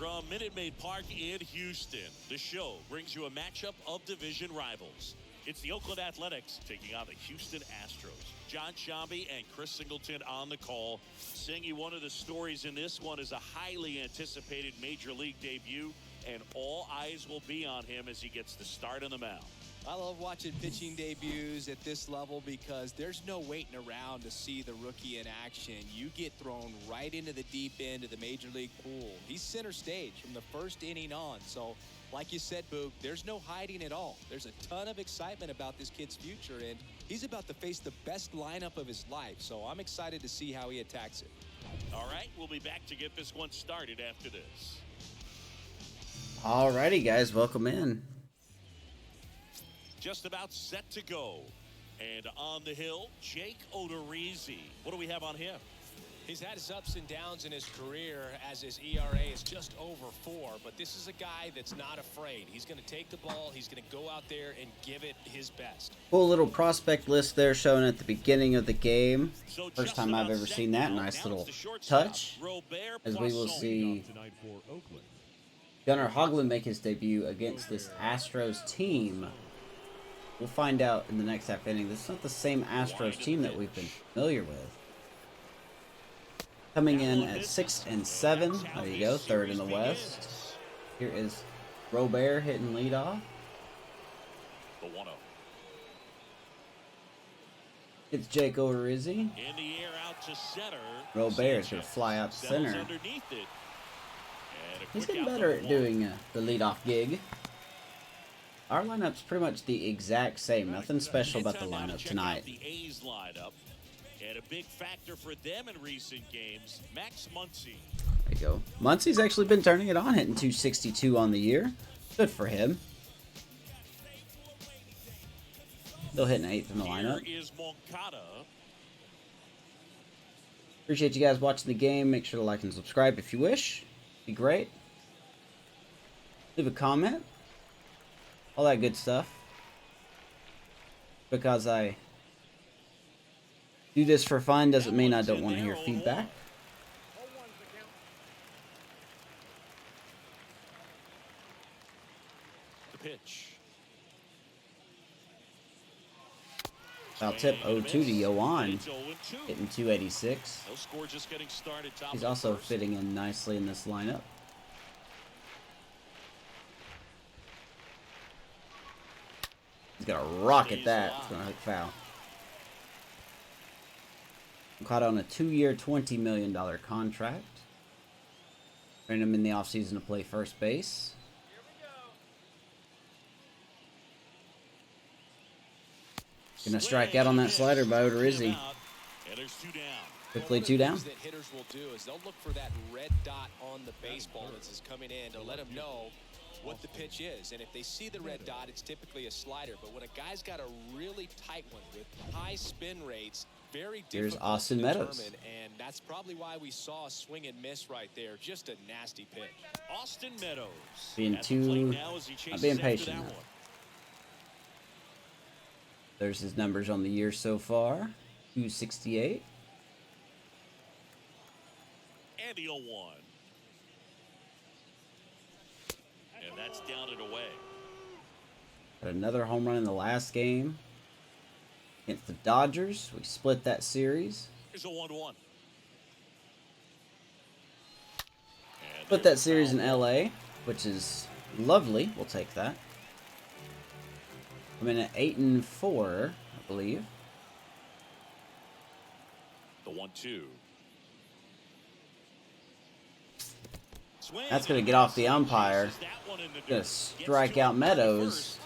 From Minute Maid Park in Houston, the show brings you a matchup of division rivals. It's the Oakland Athletics taking on the Houston Astros. John Shambi and Chris Singleton on the call. Singy, one of the stories in this one is a highly anticipated Major League debut, and all eyes will be on him as he gets the start on the mound. I love watching pitching debuts at this level because there's no waiting around to see the rookie in action. You get thrown right into the deep end of the Major League pool. He's center stage from the first inning on. So, like you said, Boog, there's no hiding at all. There's a ton of excitement about this kid's future, and he's about to face the best lineup of his life. So I'm excited to see how he attacks it. All right, we'll be back to get this one started after this. Alrighty, guys, welcome in. Just about set to go. And on the hill, Jake Odorizzi. What do we have on him? He's had his ups and downs in his career as his ERA is just over 4. But this is a guy that's not afraid. He's going to take the ball. He's going to go out there and give it his best. Cool little prospect list there showing at the beginning of the game. First time I've ever seen that. Nice little touch. As we will see Gunnar Hoglund make his debut against this Astros team. We'll find out in the next half inning. This is not the same Astros team that we've been familiar with. Coming in at 6 and 7. There you go, third in the West. Here is Robert hitting leadoff. The 1-0. It's Jake Odorizzi. In the air out to center. Robert's going to fly out to center. He's getting better at doing the leadoff gig. Our lineup's pretty much the exact same. Nothing special about the lineup tonight. The A's lineup, and a big factor for them in recent games, Max Muncy. There you go. Muncy's actually been turning it on, hitting 262 on the year. Good for him. Still hitting 8th in the lineup. Here is Moncada. Appreciate you guys watching the game. Make sure to like and subscribe if you wish. Be great. Leave a comment. All that good stuff. Because I do this for fun doesn't mean I don't want to hear feedback. The pitch. Foul tip 0-2 to Yoan. Hitting 286. No score, just getting started. He's also fitting in nicely in this lineup. He's gonna rocket that. It's gonna hook foul. Caught on a 2-year, $20 million contract. Bring him in the offseason to play first base. Gonna strike out on that slider by Odorizzi. Quickly 2 down. That hitters will do is they'll look for that red dot on the baseball that's coming in to let them know what the pitch is. And if they see the red dot, it's typically a slider. But when a guy's got a really tight one with high spin rates, very difficult. Here's Austin Meadows. And that's probably why we saw a swing and miss right there. Just a nasty pitch. Austin Meadows. Being not being patient now. There's his numbers on the year so far. 268. And the 0-1. And that's down and away. Got another home run in the last game against the Dodgers. We split that series. Here's a 1-1. Split that series in LA, which is lovely. We'll take that. I'm in at 8 and 4, I believe. The 1-2. That's going to get off the umpire. Going to strike out Meadows.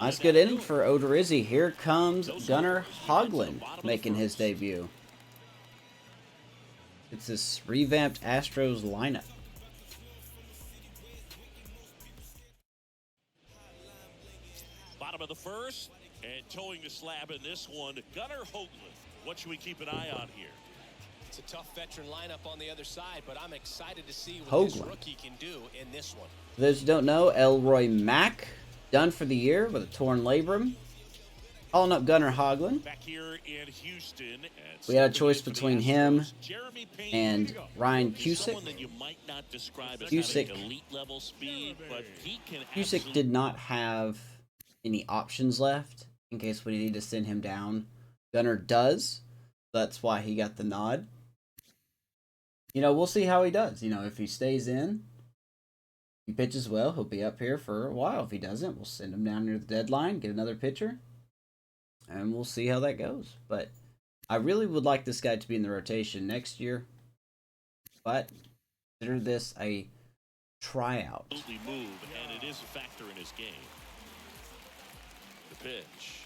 Nice good inning for Odorizzi. Here comes Gunnar Hoglund making his debut. It's this revamped Astros lineup. Bottom of the first, and towing the slab in this one, Gunnar Hoglund. What should we keep an eye on here? It's a tough veteran lineup on the other side, but I'm excited to see what this rookie can do in this one. For those who don't know, Elroy Mack done for the year with a torn labrum. Calling up Gunnar Hoglund. Back here in Houston. We had a choice between him and Ryan Cusick. Cusick did not have any options left in case we need to send him down. Gunnar does. That's why he got the nod. You know, we'll see how he does. You know, if he stays in, he pitches well, he'll be up here for a while. If he doesn't, we'll send him down near the deadline, get another pitcher, and we'll see how that goes. But I really would like this guy to be in the rotation next year. But consider this a tryout. Move, and it is a factor in his game. The pitch.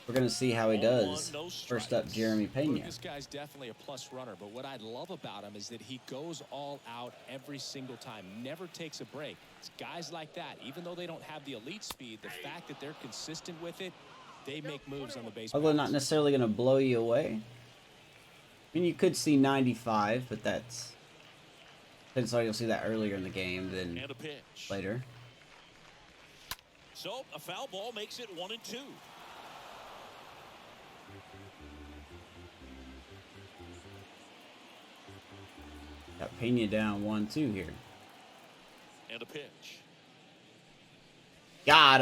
We're going to see how he does. First up, Jeremy Pena. This guy's definitely a plus runner, but what I love about him is that he goes all out every single time, never takes a break. It's guys like that, even though they don't have the elite speed, the fact that they're consistent with it, they make moves on the base. Although not necessarily going to blow you away. I mean, you could see 95, but that's... So you'll see that earlier in the game than later. So a foul ball makes it 1-2. Got Pena down 1-2 here. And a pitch. Got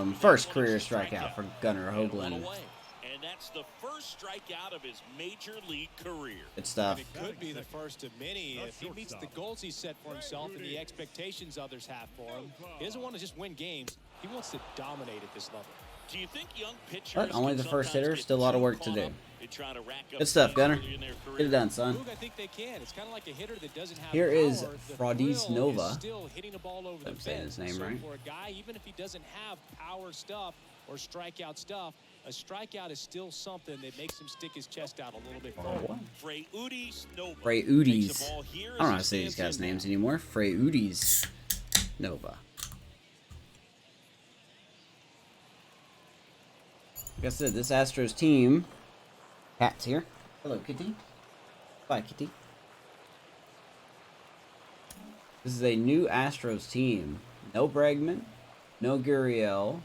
him! First career strikeout for Gunnar Hoglund. And that's the first strikeout of his major league career. Good stuff. It could be the first of many if he meets the goals he set for himself and the expectations others have for him. He doesn't want to just win games. He wants to dominate at this level. Do you think young pitchers But only the first hitter, still a lot of work to do. Good stuff, Gunnar. Get it done, son. I think they can. It's kind of like a hitter that doesn't have Here is power. Fraudis Nova. Still hitting a ball over the I'm saying his name so right. for a guy, even if he doesn't have power stuff or strikeout stuff, a strikeout is still something that makes him stick his chest out a little bit further. Fraudis Nova. Fraudis. I don't know how to say these guys' names anymore. Fraudis Nova. Like I said, this Astros team. Cat's here. Hello, kitty. Bye, kitty. This is a new Astros team. No Bregman, no Gurriel,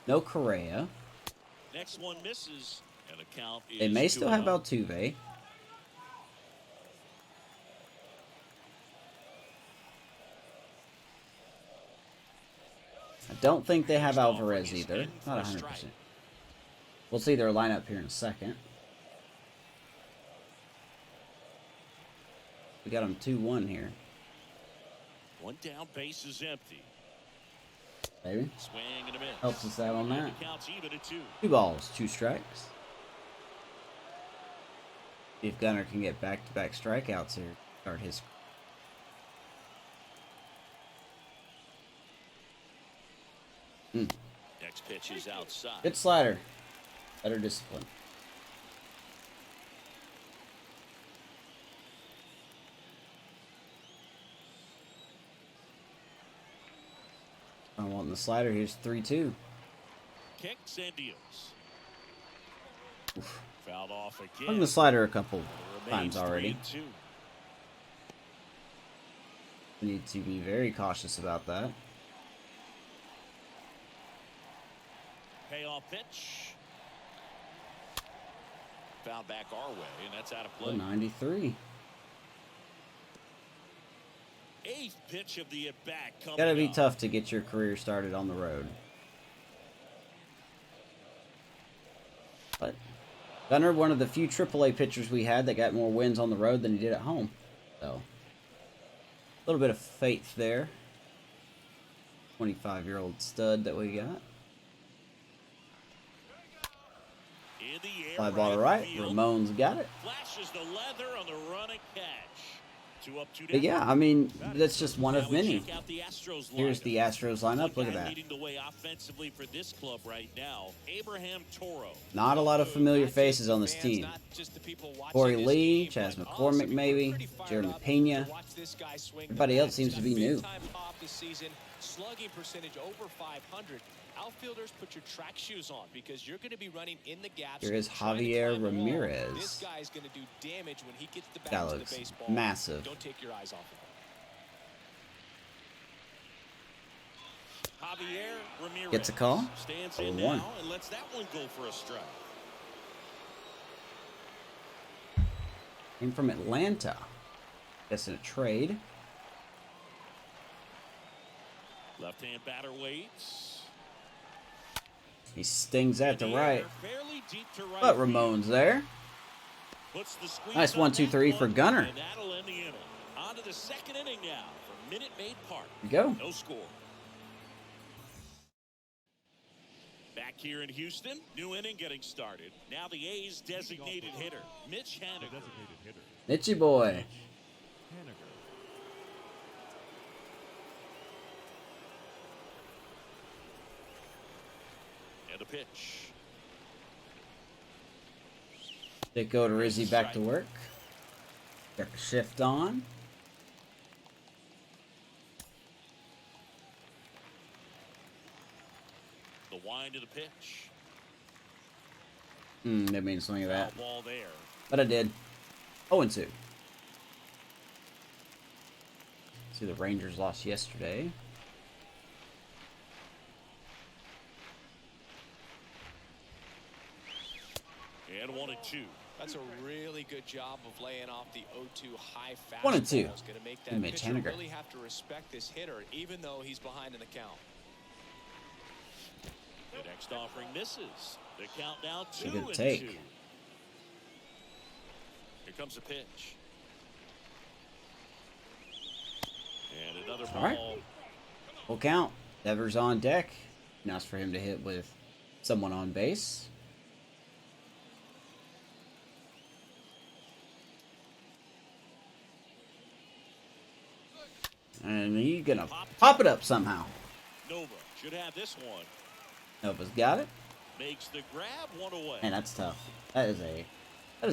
no Correa. Next one misses, and the count is They may still have Altuve. I don't think they have Alvarez either. Not 100%. We'll see their lineup here in a second. We got them 2-1 here. One down, base is empty. Baby. Swing and a miss. Helps us out on that. Counts even at 2. 2 balls, 2 strikes. See if Gunnar can get back-to-back strikeouts here. Start his. Next pitch is outside. Good slider. Better discipline. I want the slider. Here's 3-2. Kicks and deals. Fouled off again. Hung the slider a couple times already. 3-2. Need to be very cautious about that. Payoff pitch. Fouled back our way, and that's out of play. 93. 8th pitch of the at-bat coming Gotta be up. tough to get your career started on the road. But Gunnar, one of the few AAA pitchers we had that got more wins on the road than he did at home. So, a little bit of faith there. 25-year-old stud that we got. In the air, Fly ball to right. Ramon's got it. Flashes the leather on the running catch. 2 up, 2 down. But yeah, I mean, that's just one of Now we many. check out the Astros Here's lineup. the Astros lineup. Look at that. Leading the way offensively for this club right now, Abraham Toro. Not a lot of familiar faces on this team. Corey Lee, Chas McCormick maybe, Jeremy Pena. Everybody else seems to be new. Slugging percentage over 500. Outfielders, put your track shoes on because you're going to be running in the gaps. Here is trying to Javier climb the wall. Ramirez. This guy is going to do damage when he gets the That bat to the looks baseball. massive. Don't take your eyes off Javier Ramirez gets a call. stands in 0-1. now and lets that one go for a strike. Came from Atlanta. Guessing a trade. Left-hand batter waits. He stings at the right. Fairly deep to right. But Ramon's there. Puts the squeeze Nice on 1-2-3 that for one, Gunnar. and that'll end the inning. On to the second inning now from Minute Maid Park. Here we go. No score. Back here in Houston, new inning getting started. Now the A's designated hitter, Mitch Haniger. Mitchy boy. And a pitch. They go to Rizzy back to work. Got the shift on. The wind to the pitch. Didn't mean something of that. Foul ball there. But I did. 0-2. See, the Rangers lost yesterday. And 1-2. That's a really good job of laying off the 0-2 high fastball. 1-2. It's going to make that Mitch pitcher Haniger. really have to respect this hitter, even though he's behind in the count. The next offering misses. The count now a good 2-2. take. Here comes a pitch. And another ball. All right. Full count. Devers on deck. Now it's for him to hit with someone on base. And he's gonna pop it up somehow. Nova should have this one. Nova's got it. Makes the grab, one away. Man, that's tough. That is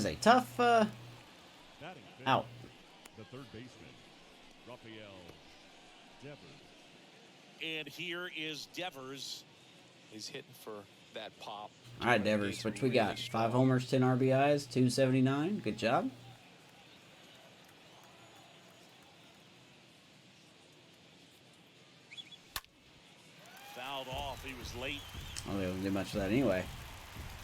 a tough out. The third baseman, Rafael Devers. And here is Devers. He's hitting for that pop. All right, Devers, what we got? 5 homers, 10 RBIs, 279. Good job. Fouled off. He was late. Well, they don't do much of that anyway.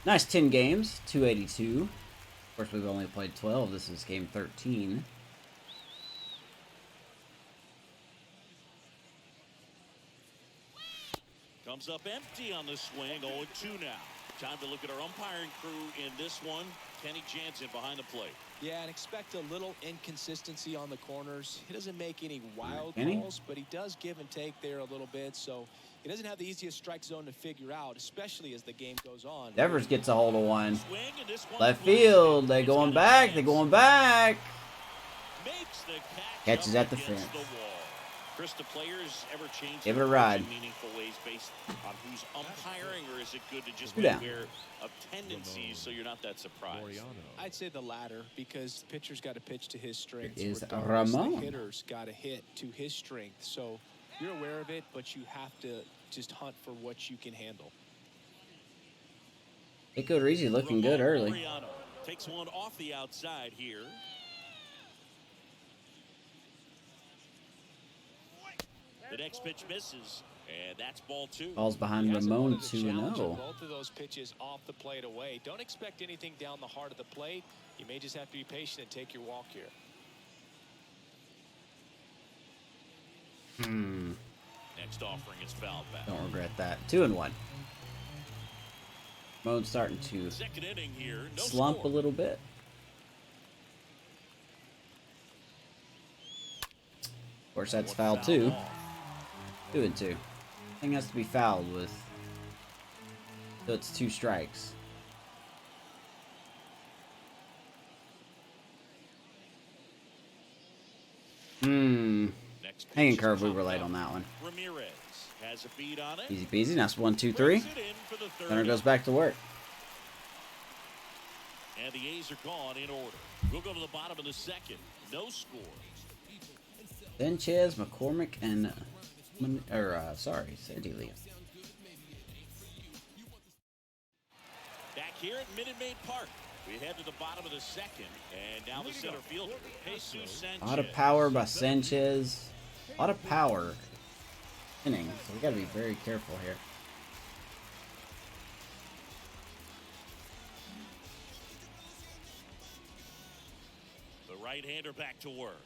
Nice 10 games, 282. Of course, we've only played 12. This is game 13. Comes up empty on the swing. 0-2 now. Time to look at our umpiring crew in this one. Kenny Jansen behind the plate. Yeah, and expect a little inconsistency on the corners. He doesn't make any wild Kenny? calls, but he does give and take there a little bit. So he doesn't have the easiest strike zone to figure out, especially as the game goes on. Devers gets a hold of one. Swing, and this one Left blows. field. They It's going gonna back. They advance. going back. Makes the catch. Catches up at the against fence. the wall. Chris, do players ever change Give it their a ride. approach in meaningful ways based on who's umpiring, or is it good to just Two be down. aware of tendencies so you're not that surprised? Mariano. I'd say the latter, because the pitcher's got to pitch to his strengths. It is regardless. Ramon. The hitter's got to hit to his strength. So you're aware of it, but you have to just hunt for what you can handle. Nico Rizzi looking good Ramon early. Mariano takes one off the outside here. The next pitch misses, and that's ball 2. Ball's behind He hasn't Ramon wanted to challenge 2-0. both of those pitches off the plate away. Don't expect anything down the heart of the plate. You may just have to be patient and take your walk here. Next offering is fouled back. Don't regret that. 2-1. Ramon's starting to Second inning here, no slump a score. little bit. Of course, that's foul Foul too. off. 2-2. Thing has to be fouled with. So it's 2 strikes. Next pitch Hanging is curve, we popped were late up. on that one. Ramirez has a beat on it. Easy peasy. That's 1-2-3. Brings it in for the third Gunnar goes inning. back to work. And the A's are gone in order. We'll go to the bottom of the second. No score. Sanchez, McCormick, and Sandy Lee. Back here at Minute Maid Park. We head to the bottom of the second. And now the center fielder, Jesus Sanchez. A lot of power by Sanchez. A lot of power. inning, so we got to be very careful here. The right-hander back to work.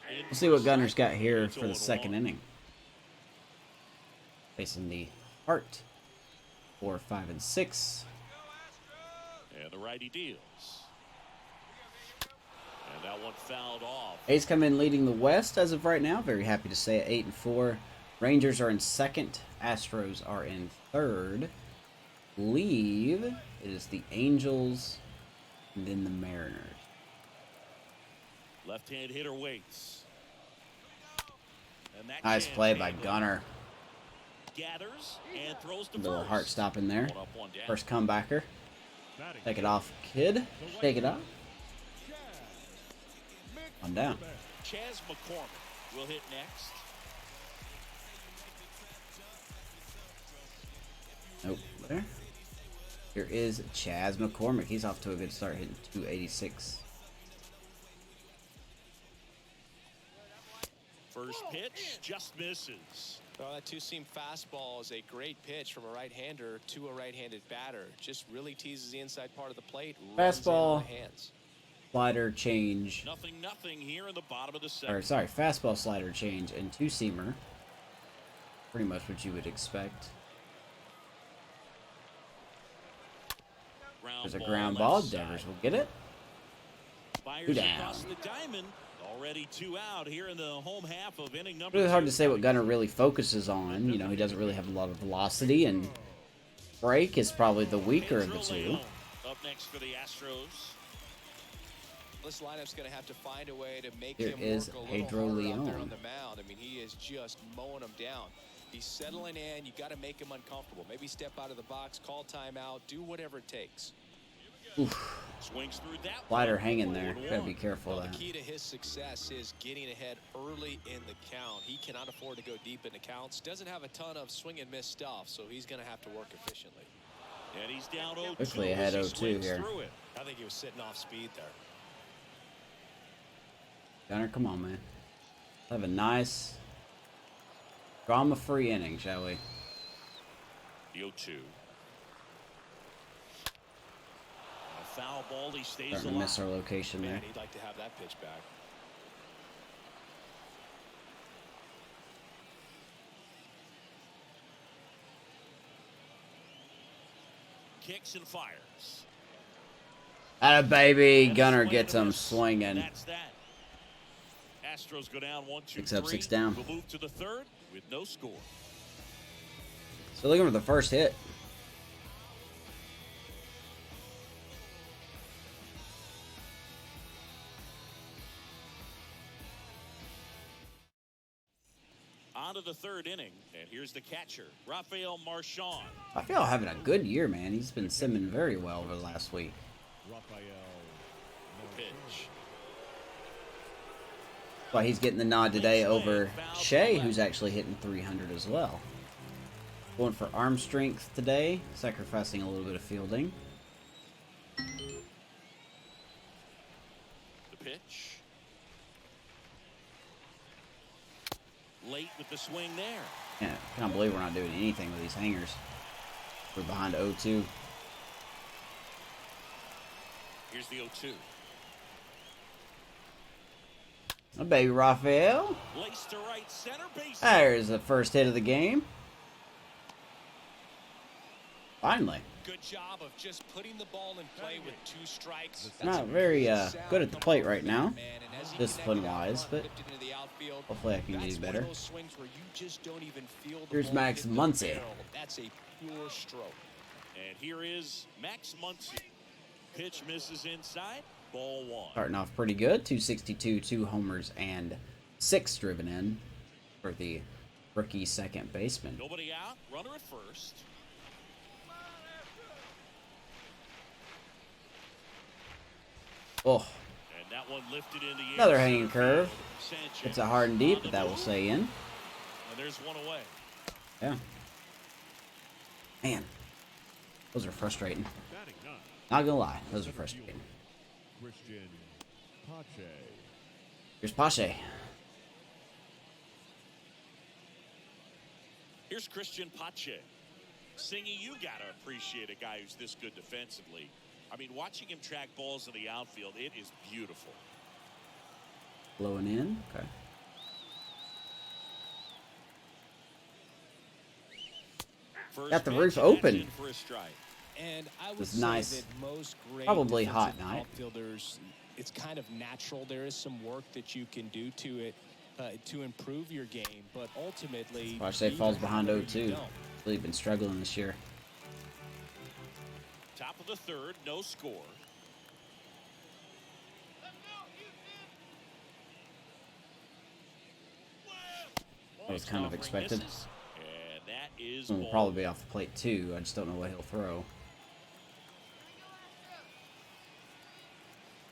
We'll see what Gunner's got here for the second inning. Facing the Hart. 4, 5, and 6. And the righty deals. And that one fouled off. A's come in leading the West as of right now. Very happy to say at 8 and 4. Rangers are in second. Astros are in third. Leave. It is the Angels and then the Mariners. Left-hand hitter waits. And Nice play by Gunnar. Gathers and throws to Little first. Hart stop in there. One up, one down. First comebacker. Take it off, kid. Take it off. One down. Chas McCormick will hit next. Nope. There. Here is Chas McCormick. He's off to a good start, hitting 286. First pitch just misses. Well, that two-seam fastball is a great pitch from a right-hander to a right-handed batter. Just really teases the inside part of the plate. Fastball, hands. slider change. Nothing here in the bottom of the second. Or sorry, fastball, slider change, and two-seamer. Pretty much what you would expect. There's a ground ball. Devers will get it. Two down. Across the diamond. Already 2 out here in the home half of inning number Really hard 2. to say what Gunnar really focuses on. You know, he doesn't really have a lot of velocity, and break is probably the weaker of the two. Up next for the Astros. This lineup's going to have to find a way to make Here him is work a Pedro little harder out there Leon. on the mound. I mean, he is just mowing them down. He's settling in. You got to make him uncomfortable. Maybe step out of the box, call timeout, do whatever it takes. Oof. Swings through that Slider one. hanging there. Gotta be careful Well, of the that. key to his success is getting ahead early in the count. He cannot afford to go deep in the counts. Doesn't have a ton of swing and miss stuff, so he's going to have to work efficiently. And he's down 0-2. Quickly ahead as he 0-2 swings here. through it. I think he was sitting off speed there. Gunnar, come on, man. Let's have a nice, drama-free inning, shall we? The 0-2. A foul ball. He stays Starting to alive. miss our location there. Man, he'd like to have that pitch back. Kicks and fires. Atta baby, And Gunnar swing gets and a him miss. swinging. That's that. Astros go down 1-2-3. 6 up, 6 down. We'll move to the third with no score. So looking for the first hit. On to the third inning, and here's the catcher, Rafael Marchand. Rafael having a good year, man. He's been simming very well over the last week. Rafael. Pitch. Why he's getting the nod today over Shea, who's actually hitting 300 as well. Going for arm strength today, sacrificing a little bit of fielding. The pitch. Late with the swing there. Yeah, I can't believe we're not doing anything with these hangers. We're behind 0-2. Here's the 0-2. Oh, baby Rafael. Lace to right center base. There's the first hit of the game. Finally. Good job of just putting the ball in play with 2 strikes. Not very good at the plate right now, discipline-wise, but hopefully I can do better. Here's Max Muncy. That's a pure stroke. And here is Max Muncy. Pitch misses inside. Ball 1. Starting off pretty good. 262, 2 homers, and 6 driven in for the rookie second baseman. Nobody out. Runner at first. Oh, And that one lifted in the air. another hanging curve. Sanchez It's a hard and deep, on but the that will move. stay in. And there's one away. Yeah. Man, those are frustrating. Batting 9. Not gonna lie, those are frustrating. Christian Pache. Here's Pache. Here's Christian Pache. Singy, you got to appreciate a guy who's this good defensively. I mean, watching him track balls in the outfield, it is beautiful. Blowing in. Okay. Got the roof open. For a strike. And I would It's say nice. that most great Probably hot defensive night. outfielders, it's kind of natural. There is some work that you can do to it to improve your game, but ultimately, Pache falls behind you 0-2. don't. Really been struggling this year. Top of the third, no score. That was kind of expected. And that is Will probably be off the plate too. I just don't know what he'll throw.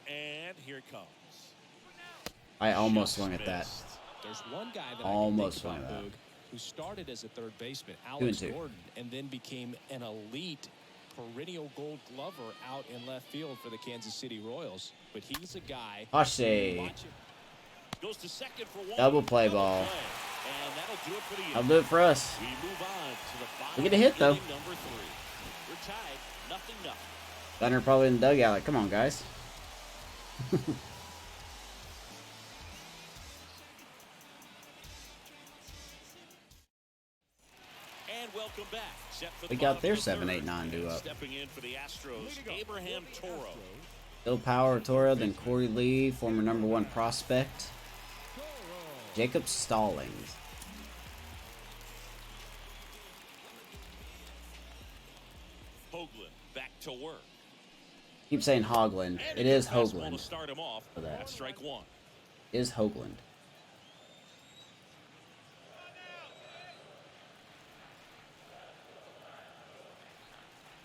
And here it comes. I almost swung at that. There's one guy that Almost I can think swung about, at Boog, who started as a third baseman, 2 Alex and 2. Gordon, and then became an elite perennial Gold Glover out in left field for the Kansas City Royals. But he's a guy. Pache. Goes to second for one. Double play ball. And that'll do it for the I'll do it for us. We move on to the bottom. We get a hit, though. Number 3. We're tied, 0-0. Gunnar probably in the dugout. Like, come on, guys. And welcome back. Set for We the got bottom their of the 7-8-9 third. due up. Stepping in for the Astros, Abraham Toro. Bill Power, Toro, then Corey Lee, former #1 prospect. Jacob Stallings. Hoglund back to work. Keep saying Hoglund. And It is fastball to Hoglund. start him off. For that. That's strike 1. Is Hoglund.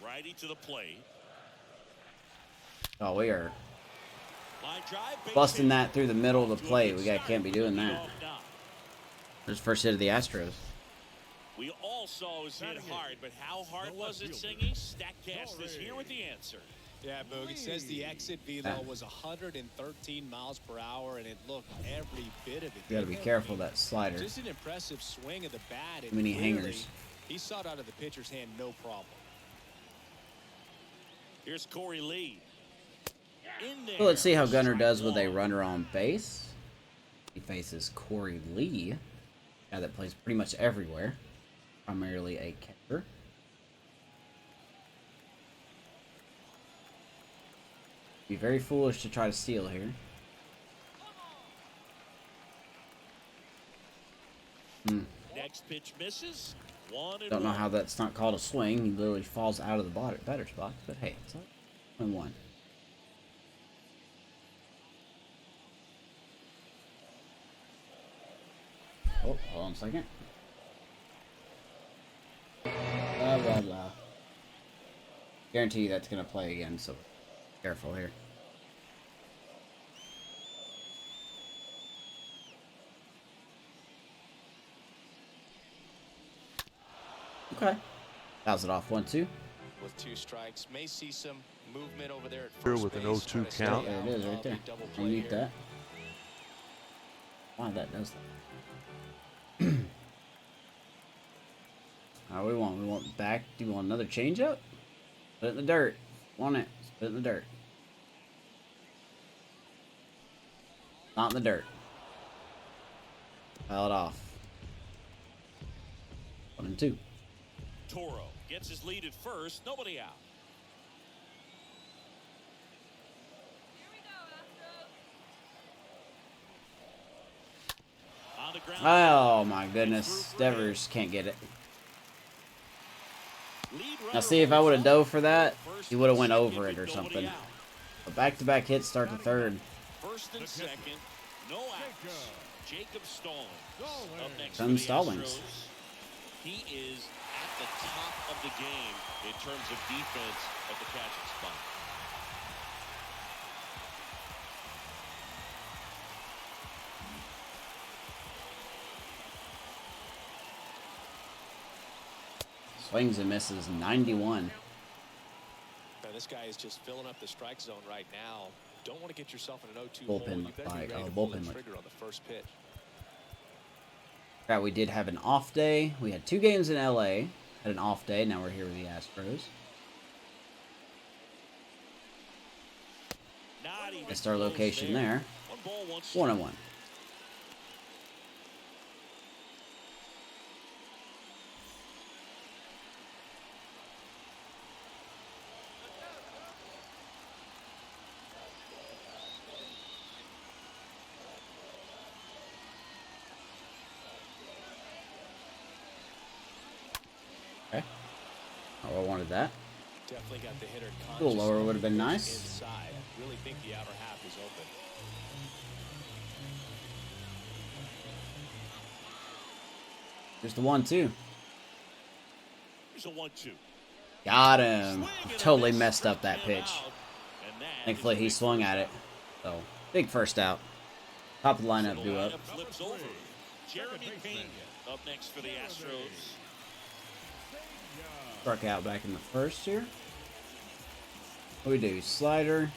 Righty to the plate. Oh, we are Line drive, base busting hit. that through the middle of the To a plate. good We start. can't be doing Lead that. off now. There's the first hit of the Astros. We all saw it was hit hard, but how hard was it, Singy? Statcast is here with the answer. Yeah, Boog, it says the exit velo was 113 miles per hour, and it looked every bit of it. You gotta be careful of that slider. Just an impressive swing of the bat. And Many clearly, hangers. He saw it out of the pitcher's hand, no problem. Here's Corey Lee. In there. Well, let's see how Gunnar does with a runner on base. He faces Corey Lee, a guy that plays pretty much everywhere, primarily a catcher. Be very foolish to try to steal here. Next pitch misses. 1-1. Don't know how that's not called a swing. He literally falls out of the batter spot. But hey, it's not 1-1. Oh, hold on a second. Blah, blah, blah. Guarantee you that's going to play again, so careful here. Okay. Fouls it off 1-2. With 2 strikes, may see some movement over there at Here first with an base, 0-2 trying to stay count. There it out is of right the there. double I play need here. that. Why that does that. How we want? We want back. Do you want another changeup? Put it in the dirt. Want it? Put it in the dirt. Not in the dirt. Foul it off. 1-2. Toro gets his lead at first. Nobody out. On the ground. Oh my goodness. Devers can't get it. Lead Now runner see if I would have rolls dove for that, first he would have and went second over it with or nobody something. out. A back-to-back hits start to third. First and second, no outs. Jacob Stallings. Up next Son for the Stallings. Astros. He is at the top of the game in terms of defense at the catching spot. Swings and misses 91. Now, this guy is just filling up the strike zone right now. Don't want to get yourself in an 0-2 Bullpen hole. You looked better be like- ready oh, to pull the bullpen looked- trigger on the first pitch. Forgot we did have an off day. We had 2 games in LA. Had an off day. Now we're here with the Astros. Missed our location there. 1-1. Okay. Oh, I wanted that. Definitely got the hitter A little lower would have been nice. Inside. Really think the outer half is open. Here's the 1-2. Here's a 1-2. Got him. Totally messed up that pitch. Thankfully, he swung at it. So, big first out. Top of the lineup due up. Flips over. Jeremy Payne up next for the Astros. Struck out back in the first here. What do we do? Slider,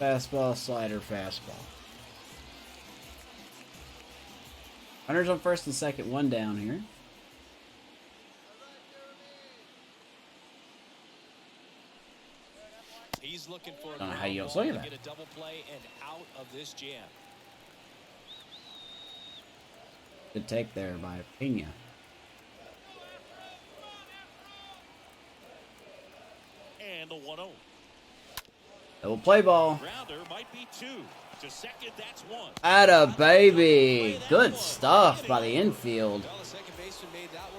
fastball, slider, fastball. Runners on first and second, 1 down here. He's looking for Don't know how you don't swing that. get a double play and out of this jam. Good take there by Pena. And a 1-0. Double play ball. Grounder might be 2. To second, that's 1. Atta baby. Good stuff by the infield.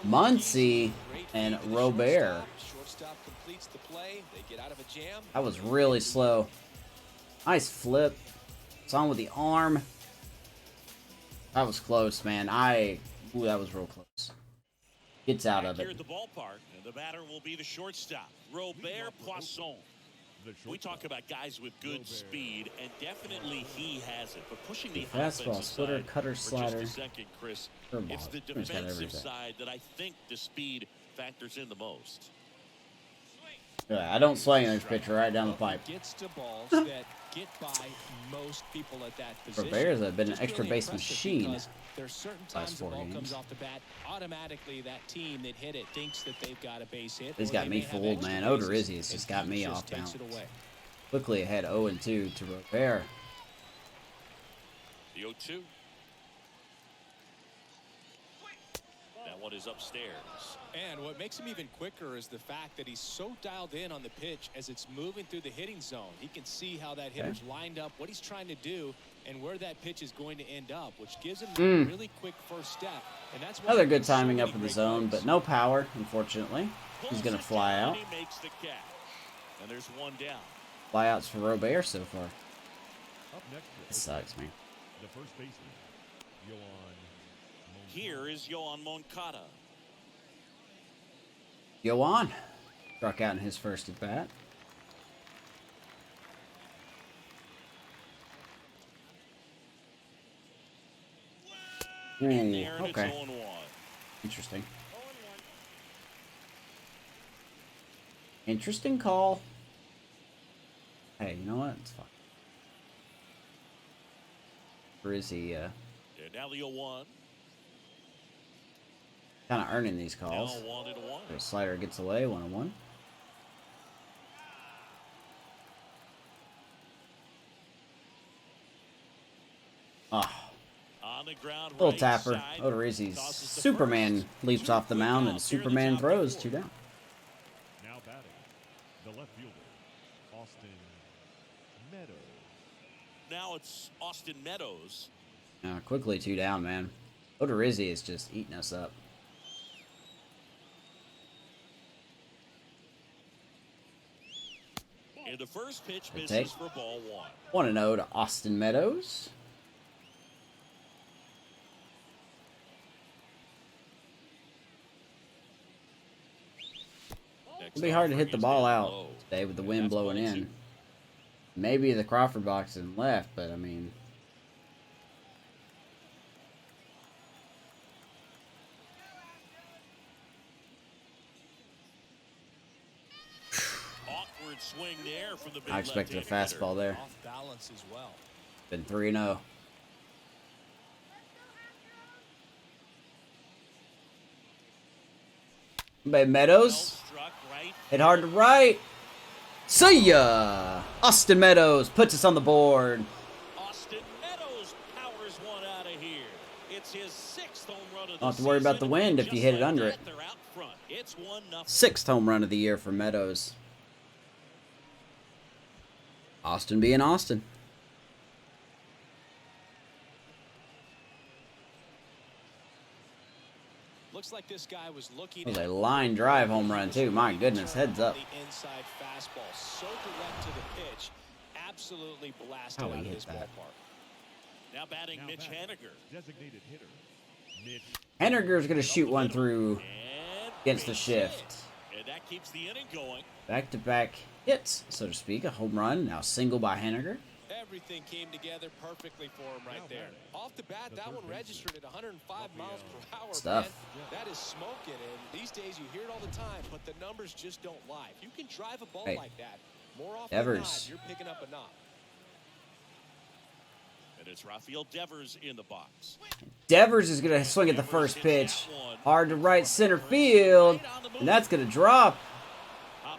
Muncy and Robert. Shortstop completes the play. They get out of a jam. That was really slow. Nice flip. It's on with the arm. That was close, man. Ooh, that was real close. Gets out of Here it. at the ballpark, and the batter will be the shortstop, Robert Poisson. We talk about guys with good speed, and definitely he has it. But pushing the Fastball, splitter, cutter, slider. Just a second, Chris. It's the defensive side that I think the speed factors in the most. Yeah, I don't swing this pitcher right down the pipe. Gets to balls that get by most people at that position. Robert's been an extra base machine. There's certain Last times the 4 ball games. comes off the bat, automatically that team that hit it thinks that they've got a base hit. He's or got they me may have fooled, extra man. bases, Odorizzi has and just got he me just off takes balance. it away. Quickly ahead 0-2 to Robert. The 0-2. That one is upstairs. And what makes him even quicker is the fact that he's so dialed in on the pitch as it's moving through the hitting zone. He can see how that hitter's lined up, what he's trying to do, and where that pitch is going to end up, which gives him a really quick first step. And that's Another good timing up in the zone, but no power, unfortunately. He's going to fly out. He makes the catch. And there's 1 down. Flyouts for Robert so far. Up next, It sucks, man. the first baseman, Yohan. Here is Yohan Moncada. Yohan struck out in his first at bat. Ooh, okay. Interesting. Interesting call. Hey, you know what? It's fine. Or is he, And now the 0-1. kind of earning these Now calls? 1-1. The slider gets away, 1-1. Ah, On the ground, little right tapper. side. Odorizzi's Tosses to Superman first. leaps 2 off the quick mound and outs here in the Superman top throws four. 2 down. Now batting, the left fielder, Austin Meadows. Now it's Austin Meadows. Quickly 2 down, man. Odorizzi is just eating us up. And the first pitch Good misses take. for ball 1. 1-0 to Austin Meadows. It'll be hard to hit the ball out today with the wind blowing in. Maybe the Crawford box is left, but I mean... Awkward swing there from the big I expected a left-handed hitter. fastball there. Off balance as well. Been 3-0. By Meadows. Hit hard to right. See ya! Austin Meadows puts us on the board. Austin Meadows powers one out of here. It's his 6th home run of the season. Don't have to worry about the wind if you hit it under it. They're out front. It's 1-0. 6th home run of the year for Meadows. Austin being Austin. Looks like this guy was looking It was a line drive home run too. My goodness, heads up. The inside fastball, so direct to the pitch, absolutely blasted How he out of hit this that. ballpark. Now batting Mitch Haniger. Designated hitter. Mitch. Henniger's gonna shoot one through And against the base shift. hit. And that keeps the inning going. Back-to-back hits, so to speak. A home run, now single by Henniger. Everything came together perfectly for him right there. Off the bat, that one registered at 105 miles per hour. Stuff. Man, that is smoking, and these days you hear it all the time, but the numbers just don't lie. If you can drive a ball Hey, like that, more often Devers. than not, you're picking up a knock. And it's Rafael Devers in the box. Devers is gonna swing at the first pitch. Hard to right center field. And that's gonna drop.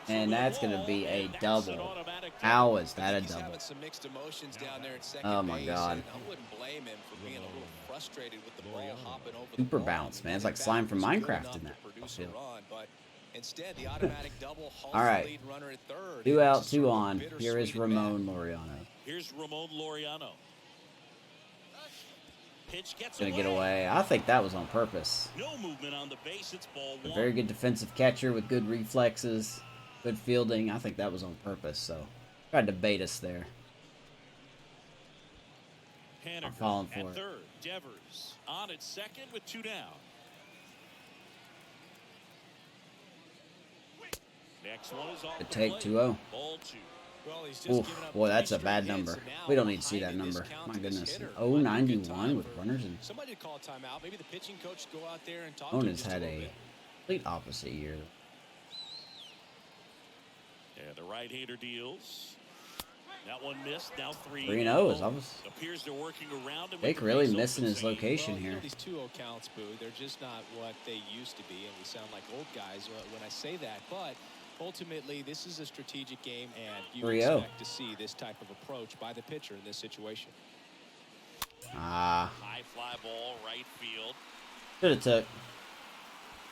And that's gonna be a double. How is that a He's double? having some mixed emotions down there at second Oh my base, God. and I wouldn't blame him for being a little frustrated with the ball hopping over the Super wall. bounce, man. It's like That slime from was good Minecraft enough in to that produce a field. run, but instead, the automatic double halts All right. the lead runner at third. 2 It's out, sort 2 of a on. Here is bittersweet at Ramon bat. Laureano. Here's Ramon Laureano. Pitch gets Gonna get away. I think that was on purpose. No movement on the base. It's ball A one. very good defensive catcher with good reflexes, good fielding. I think that was on purpose, so tried to bait us there. Haniger I'm falling for at it. third. Devers on at second with 2 down. Next one is off Good the take, plate. 2-0. Ball 2. Well, he's just Oof, given up boy, 3 that's a straight bad hits, number. and now We don't need to see that behind in this number. count My to this goodness. hitter. Oh, Might be a good 91 time with for runners and somebody to call a timeout. Maybe the pitching coach go out there and talk to him Owen's just had little a bit. complete opposite year. And the right-hander deals. That one missed. Now 3. 3-0 is almost. Appears they're working around him. with Jake the really base missing open his zone. location Well, you here. know, these 2-0 counts, Boo, they're just not what they used to be, and we sound like old guys when I say that. But ultimately, this is a strategic game, and you 3-0. expect to see this type of approach by the pitcher in this situation. Ah, High fly ball, right field. should have took.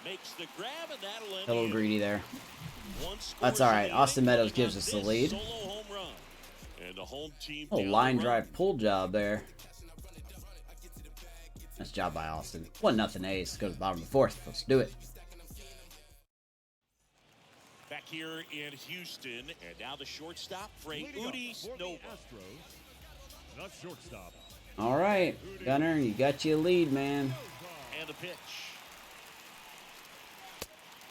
Makes the grab, and that'll end A little the greedy there. One That's scores all in right. the Austin inning, Meadows coming gives on us the this lead. solo home run. And the home team Oh, down the line run. drive pull job there. Nice job by Austin. 1-0 A's. Go to the bottom of the 4th. Let's do it. Back here in Houston, and now the shortstop, Frank Leading up Udi for the Nova. Astros, the shortstop. All right, Gunnar, you got you a lead, man. And the pitch.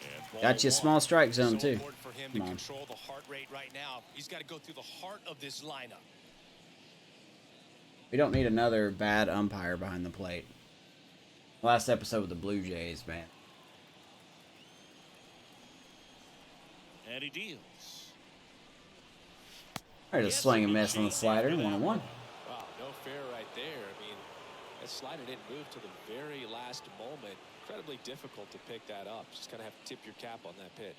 And ball Got you a one. small strike zone, So too. important for him to Come on. control the heart rate right now. He's got to go through the heart of this lineup. We don't need another bad umpire behind the plate. Last episode with the Blue Jays, man. And he deals. All right, just swing and miss on the slider. 1-1. Wow, no fair right there. I mean, that slider didn't move to the very last moment. Incredibly difficult to pick that up. Just kind of have to tip your cap on that pitch.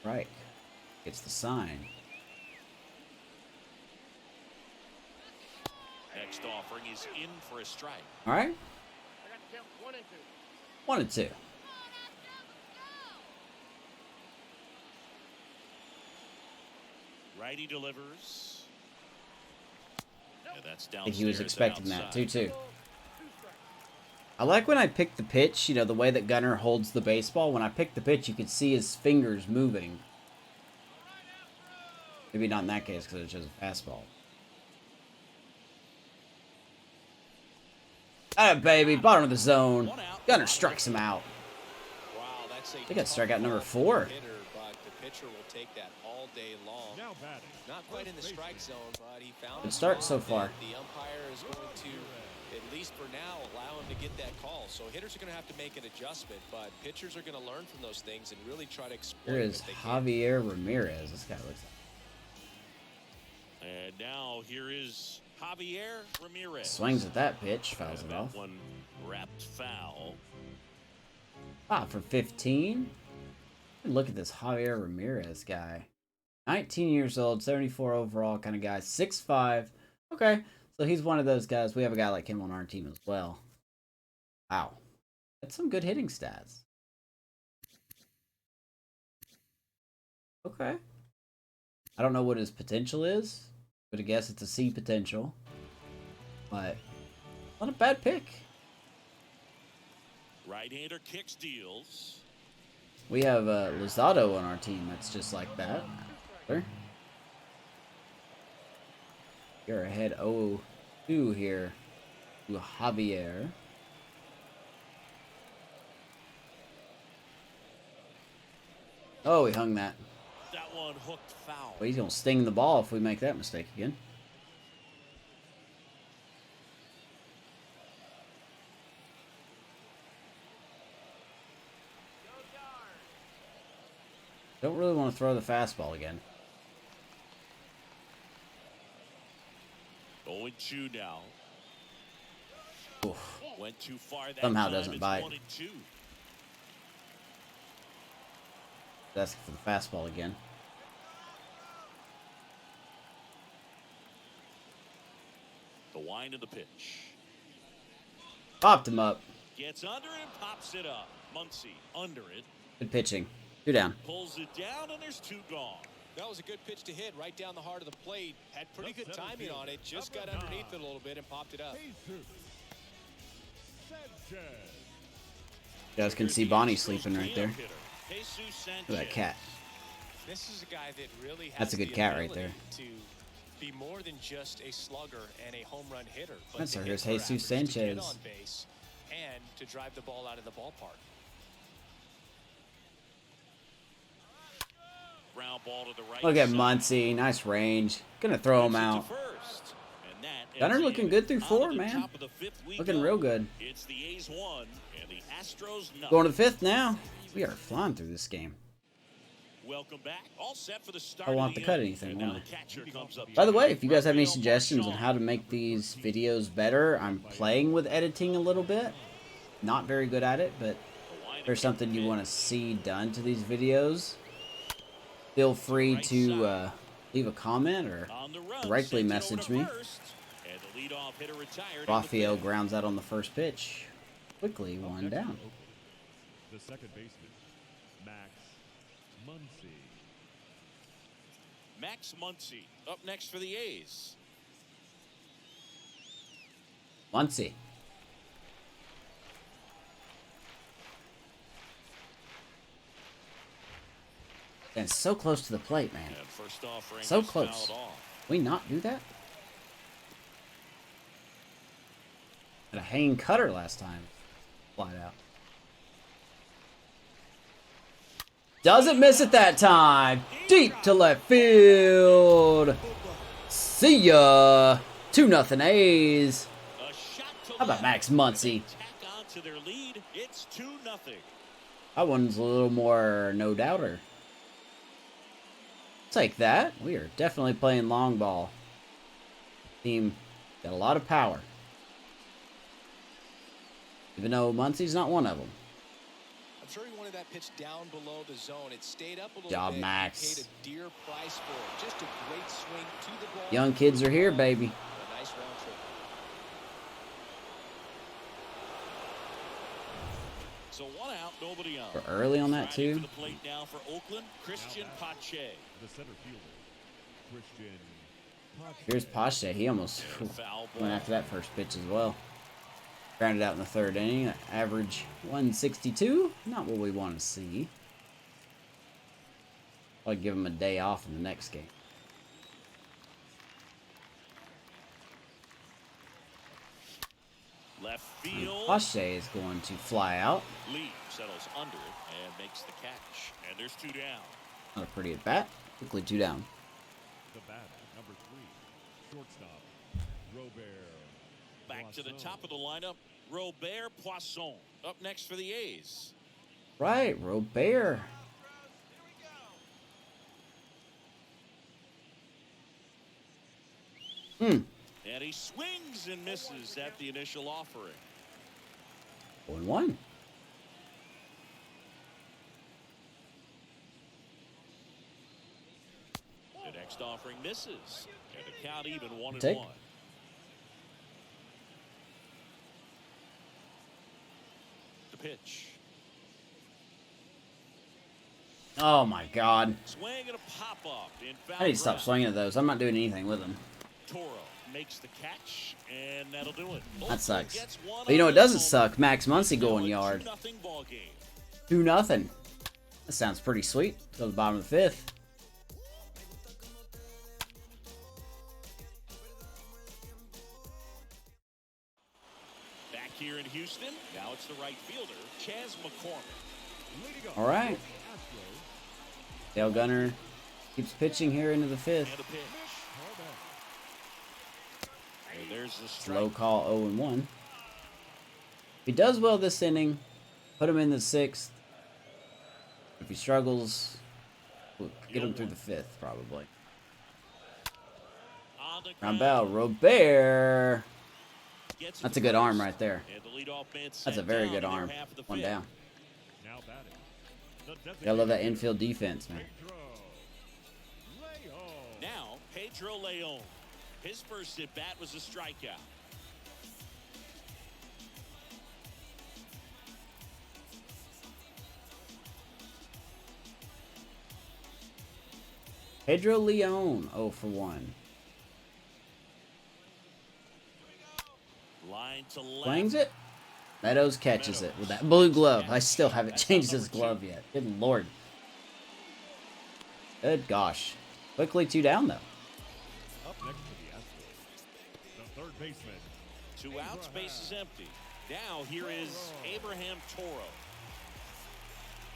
Right. It's the sign. Next offering is in for a strike. All right. 1-2. Righty delivers. And that's down. I think he was expecting that, 2-2. I like when I pick the pitch, you know, the way that Gunnar holds the baseball. When I pick the pitch, you can see his fingers moving. Maybe not in that case because it's just a fastball. Ah, baby, bottom of the zone. Gunnar strikes him out. Wow, that's a They got tough strikeout number ball 4. for the hitter, but the pitcher will take that all day long. Now batting. Not quite in the strike zone, but he found Good a start spot so far. that the umpire is going to, at least for now, allow him to get that call. So hitters are going to have to make an adjustment, but pitchers are going to learn from those things and really try to exploit Here it is if they can. Javier Ramirez. This guy looks And now here is Javier Ramirez. swings at that pitch, fouls And it that off. one wrapped foul. For 15. Look at this Javier Ramirez guy. 19 years old, 74 overall kind of guy. 6'5". Okay, so he's one of those guys. We have a guy like him on our team as well. Wow. That's some good hitting stats. Okay. I don't know what his potential is, but I guess it's a C potential. But not a bad pick. Right-hander kicks, deals. We have Lozado on our team that's just like that. You're ahead 0-2 here to Javier. Oh, he hung that. That one hooked foul. Well, he's going to sting the ball if we make that mistake again. Don't really want to throw the fastball again. 0-2 now. Oof. Went too far that Somehow time. doesn't It's bite. 1-2. Asking for the fastball again. The wind of the pitch. Popped him up. Gets under it and pops it up. Muncy under it. Good pitching. 2 down. Pulls it down and there's 2 gone. That was a good pitch to hit right down the heart of the plate. Had pretty good timing on it. Just got underneath it a little bit and popped it up. You guys can see Bonnie sleeping right there. Look at that cat. This is a guy that really has That's a good the cat right ability there. to be more than just a slugger and a home run hitter. But That's to our hit here's for Jesus average, to get Sanchez. on base, and to drive the ball out of the ballpark. Ground ball to the right. Look at side. Muncy. Nice range. Gonna throw him Gets it to out. first. And that Gunnar ends the looking inning. good through On 4, to the man. top of the 5th we Looking go. real good. It's the A's 1 and the Astros nothing. Going to the 5th now. We are flying through this game. Welcome back. All set for the start. I of won't the have to cut inning. anything, And won't now I? the catcher comes up By the to way, hit. if you guys have any Rafael suggestions on Marchand. how to make these videos better, I'm playing with editing a little bit. Not very good at it, but if there's something you want to see done to these videos, feel free to leave a comment or On the run, directly sends it message over me. to first, and the leadoff hitter retired in the Rafael 5th. grounds out on the first pitch. Quickly, 1 down. The second baseman, Max Muncy. Max Muncy up next for the A's. Muncy. And so close to the plate, man. And first off, Rangers So close. fouled off. We not do that? Had a hanging cutter last time. Flat out. Doesn't miss it that time. Deep to left field. See ya. 2-0 A's. A shot to How about left. Max Muncy? Tack on to their lead. It's 2-0. That one's a little more no doubter. Take that. We are definitely playing long ball. Team got a lot of power. Even though Muncy's not one of them. I'm sure he wanted that pitch down below the zone. It stayed up a little Job, bit. Max. He paid a dear price for it. Just a great swing to the ball. Young kids are here, baby. A nice round trip. So 1 out, nobody on. We're early on that Riding too. to the plate now for Oakland, Christian Pache. The center fielder, Christian Pache. Here's Pache. He almost Foul went ball. after that first pitch as well. Grounded out in the 3rd inning. Average 162. Not what we want to see. I'll give him a day off in the next game. Left field. Pache is going to fly out. Lee settles under it and makes the catch. And there's 2 down. Not a pretty at bat. Quickly 2 down. The batter, number 3, shortstop, Robert. Back to the Poisson. top of the lineup, Robert Poisson. Up next for the A's. Right, Robert. And he swings and misses at the initial offering. 1-1. Next offering misses. And the count even 1-1. The pitch. Oh my God. Swing and a pop up. I need to stop swinging at those. I'm not doing anything with them. Toro makes the catch, and that'll do it. That sucks. But you know what doesn't suck? Max Muncy going yard. 2-0. That sounds pretty sweet. Go to the bottom of the 5th. Back here in Houston, now it's the right fielder, Chas McCormick. All right. Dale Gunnar keeps pitching here into the 5th. Slow call 0-1. If he does well this inning, put him in the 6th. If he struggles, we'll get him through the 5th probably. Rambel Robert. That's a good arm right there. That's a very good arm. One down. I love that infield defense, man. Now, Pedro Leon. His first at bat was a strikeout. Pedro Leon, 0 for 1. Line to left. Swings it. Meadows catches it with that blue glove. I still haven't changed his glove yet. Good Lord. Good gosh. Quickly 2 down, though. Up next to the Astros, the third baseman. 2 outs, base is empty. Now here is Abraham Toro.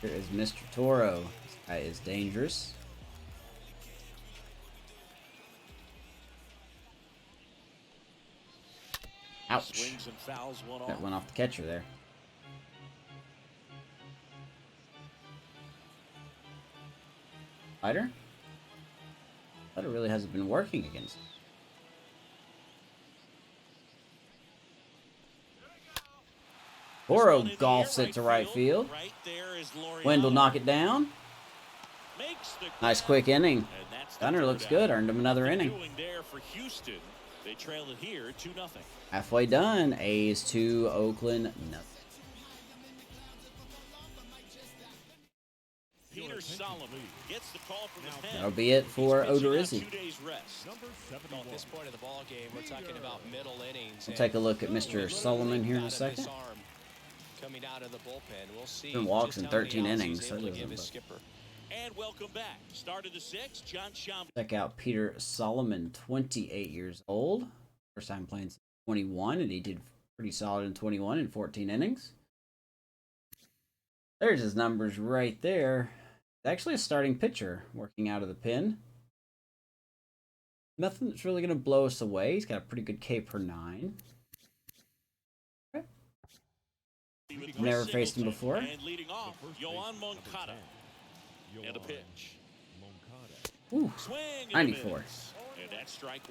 Here is Mr. Toro. This guy is dangerous. Ouch. Swings and fouls one That off. went off the catcher there. Slider? Slider really hasn't been working against him. Toro golfs it to right field. Right there is Wind will knock it down. Makes the Nice quick inning. And that's the Gunnar third looks out. good. Earned him another inning. Doing there for Houston. They trail it here 2-0. Halfway done. A's 2, Oakland nothing. Peter Solomon gets the call from the pen. That'll be it for He's pitching on Odorizzi. 2 days rest. Number Well, 71. at this point of the ball game, we're talking about middle innings. We'll take a look at Mr. Solomon here in a second. Coming out of the bullpen, we'll see. Been walks just in how many 13 outs innings, he's so able to it give his doesn't- skipper. And welcome back. Start of the 6th, John Schaum. Check out Peter Solomon, 28 years old. First time playing since 21, and he did pretty solid in 21 in 14 innings. There's his numbers right there. He's actually a starting pitcher working out of the pen. Nothing that's really going to blow us away. He's got a pretty good K per 9. Never faced him before. And leading off, Yoan Moncada. And a pitch. Ooh, Swing and a 94. miss. And that's strike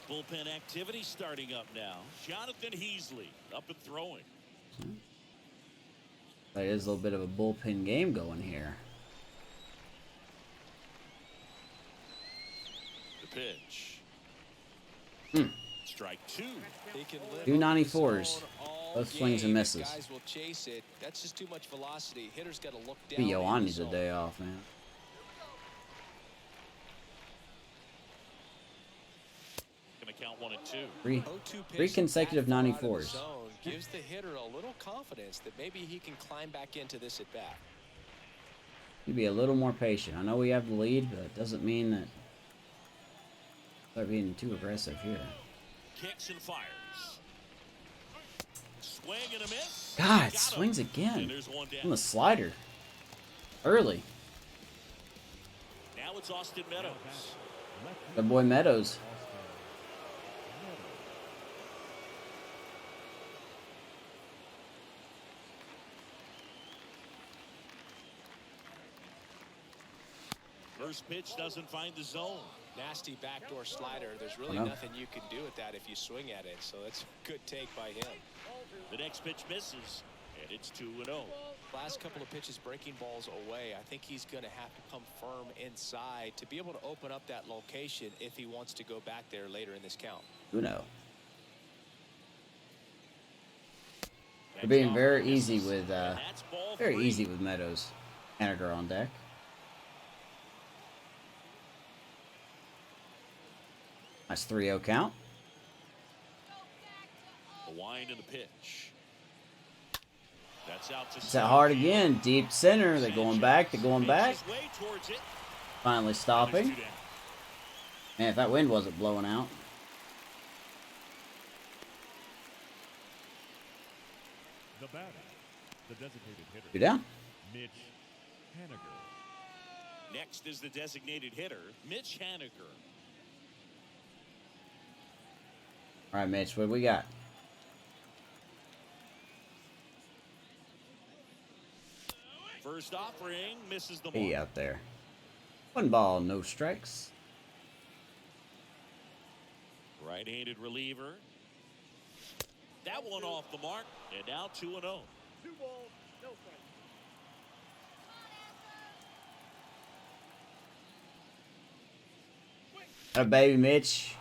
1. Bullpen activity starting up now. Jonathan Heasley up and throwing. That is a little bit of a bullpen game going here. The pitch. Strike 2. He can live 2 on the 94s. zone all Both swings and game. misses. Guys will chase it. That's just too much velocity. Hitters got to look down. Maybe in Yoan the needs a zone. day off, man. Gonna count 1 and 2. 3 0-2 pitch Three consecutive back far out of the 94s. zone gives the hitter a little confidence that maybe he can climb back into this at bat. Need to be a little more patient. I know we have the lead, but it doesn't mean that start being too aggressive here. Kicks and fires. Swing and a miss. God, Got him. swings And again there's one down. on the slider. Early. Now it's Austin Meadows. The boy Meadows. First pitch doesn't find the zone. Nasty backdoor slider. There's really no. nothing you can do with that if you swing at it. So that's a good take by him. The next pitch misses, and it's 2-0. Last couple of pitches breaking balls away. I think he's going to have to come firm inside to be able to open up that location if he wants to go back there later in this count. Who knows? We're being very easy with Meadows. Haniger on deck. Nice 3-0 count. The wind and the pitch. That's out to It's that hard again. Deep center. They're going back. They're going back. Finally stopping. Man, if that wind wasn't blowing out. The batter, the designated hitter. 2 down. Mitch Haniger. Next is the designated hitter, Mitch Haniger. All right, Mitch, what do we got? First offering misses the mark. He out there. 1 ball, no strikes. Right-handed reliever. That one off the mark, and now 2-0. 2 balls, no strikes. A baby Mitch.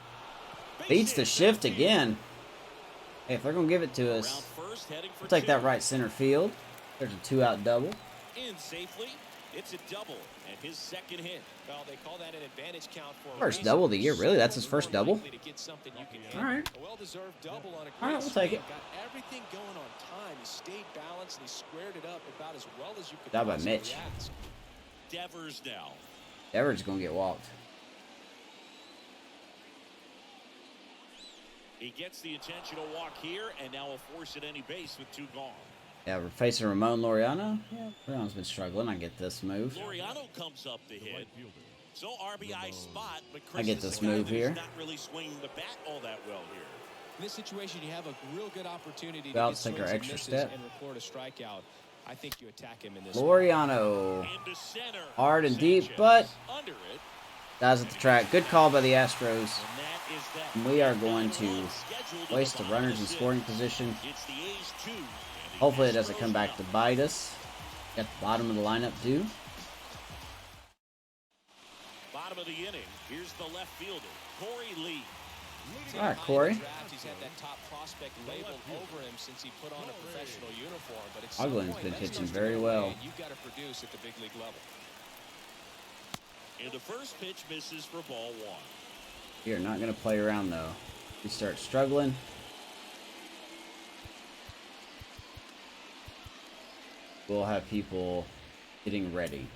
Beats the shift again. Hey, if they're going to give it to us, we'll take that right center field. There's a 2-out double. In safely, it's a double, and his second hit. Well, they call that an advantage count for First double of the year, really? That's his first double? All right. A well-deserved double on a All right, we'll take it. Got everything going on time. He stayed balanced and he squared it up about as well as you could. How about Mitch? Ask. Devers now. Devers going to get walked. He gets the intentional walk here, and now a force at any base with 2 gone. Yeah, we're facing Ramon Laureano. Yeah, Laureano's been struggling. I get this move. Laureano comes up the hit. So RBI spot, but Chris I get this move here. Not really swinging the bat all that well here. In this situation, you have a real good opportunity Well, to get take our swings and extra misses step. and record a strikeout. I think you attack him in this. Laureano. Into center. Hard and deep, but Under it. guys at the track. Good call by the Astros. And that is that. And we are going to waste the runners in scoring position. It's the A's 2. Hopefully it doesn't come back to bite us. Got the bottom of the lineup due. Bottom of the inning. Here's the left fielder, Corey Lee. All right, Corey. He's had that top prospect labeled over him since he put on a professional uniform. But at Hoglund's been pitching very well. You've got to produce at the big league level. And the first pitch misses for ball 1. You're not going to play around, though. We start struggling. We'll have people getting ready.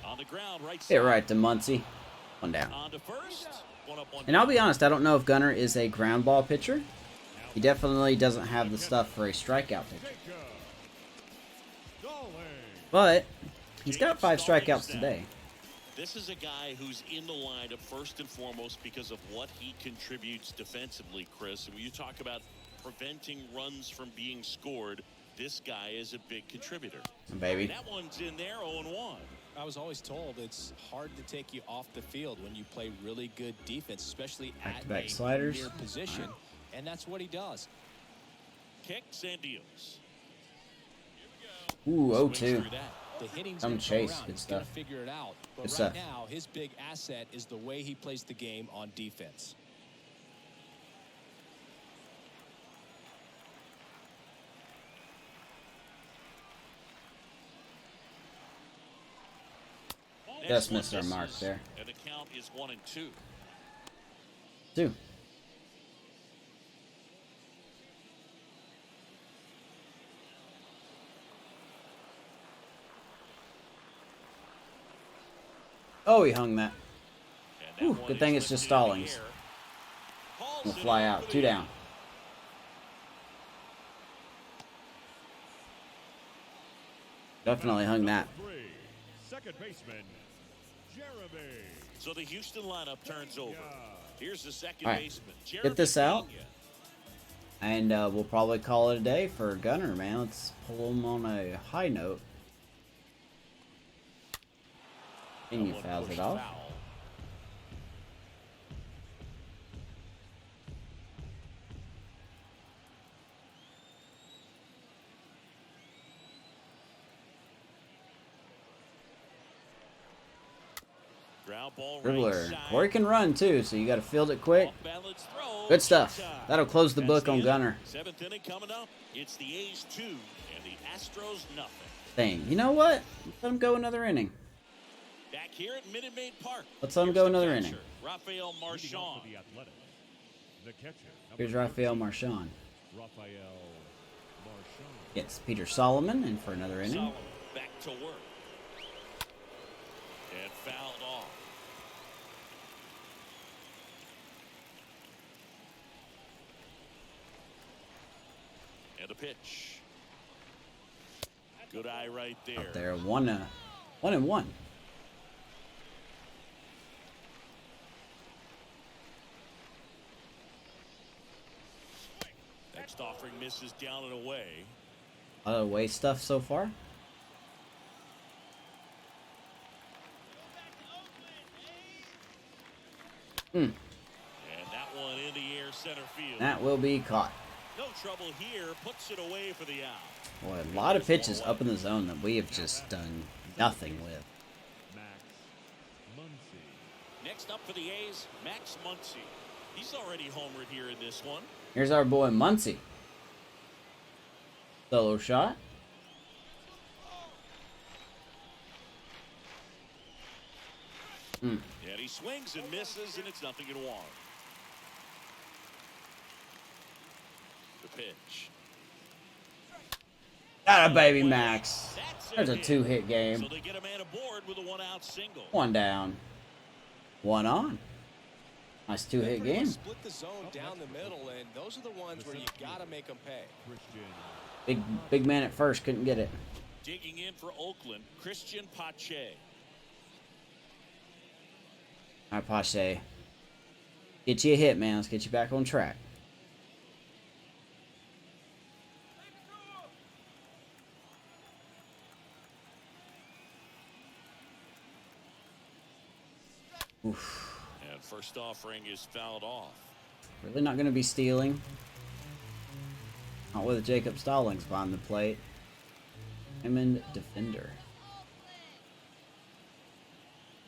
On the ground, right Hit right to Muncy. 1 down. On to first. 1 up, 1 And I'll be honest, I don't know if Gunnar is a ground ball pitcher. He definitely doesn't have the stuff for a strikeout pitcher. But he's got 5 strikeouts today. This is a guy who's in the lineup first and foremost because of what he contributes defensively, Chris. And when you talk about preventing runs from being scored, this guy is a big contributor. Baby. And that one's in there, 0-1. I was always told it's hard to take you off the field when you play really good defense, especially at Back-to-back a sliders. near position, and that's what he does. Kicks and deals. Ooh, Swings 0-2. through that. The hitting's Come gonna chase. come around. Good He's gonna stuff. figure it out. But Good right stuff. now, his big asset is the way he plays the game on defense. Just missed our mark there. And the count is 1-2. 2. Oh, he hung that. And that Whew, one good thing is it's just lifted in the Stallings. air. Hauls We'll it fly over out. the 2 down. Definitely hung that. 3, second baseman, Jeremy. So the Houston lineup turns over. Here's the second All right. baseman. Get this out. Jeremy And we'll probably call it a day for Gunnar, man. Let's pull him on a high note. And you That one fouls it pushed off. foul. Now ball Dribbler. ringside. Corey can run too, so you got to field it quick. Off-balance throw. Good stuff. Shot. That'll close the That's book on inning. Gunnar. 7th inning coming up. It's the A's 2 and the Astros nothing. Dang. You know what? Let him go another inning. Back here at Minute Maid Park. Let's let him go another inning. Rafael Leading Marchand. off for the Athletics, the catcher, Here's number Rafael 13, Marchand. Rafael Marchand. Gets Peter Solomon in for another inning. Solomon back to work. And fouled off. And a pitch. Good eye right there. Up there, 1-1. Next offering misses down and away. A lot of away stuff so far. And that one in the air center field. That will be caught. No trouble here. Puts it away for the out. Boy, a lot of pitches up in the zone that we have just done nothing with. Max Muncy. Next up for the A's, Max Muncy. He's already homered here in this one. Here's our boy Muncy. Solo shot. And he swings and misses, and it's 0-1. The pitch. Got a baby, Max. That's There's a hit. two-hit game. So they get a man aboard with a one-out single. One down. One on. Nice They two-hit pretty much game. split the zone down the middle, and those are the ones where you got to make them pay. Christian Big man at first, couldn't get it. Digging in for Oakland, Christian Pache. All right, Pache. Get you a hit, man. Let's get you back on track. Oof. And first offering is fouled off. Really not going to be stealing. Not with Jacob Stallings behind the plate. Hammond defender.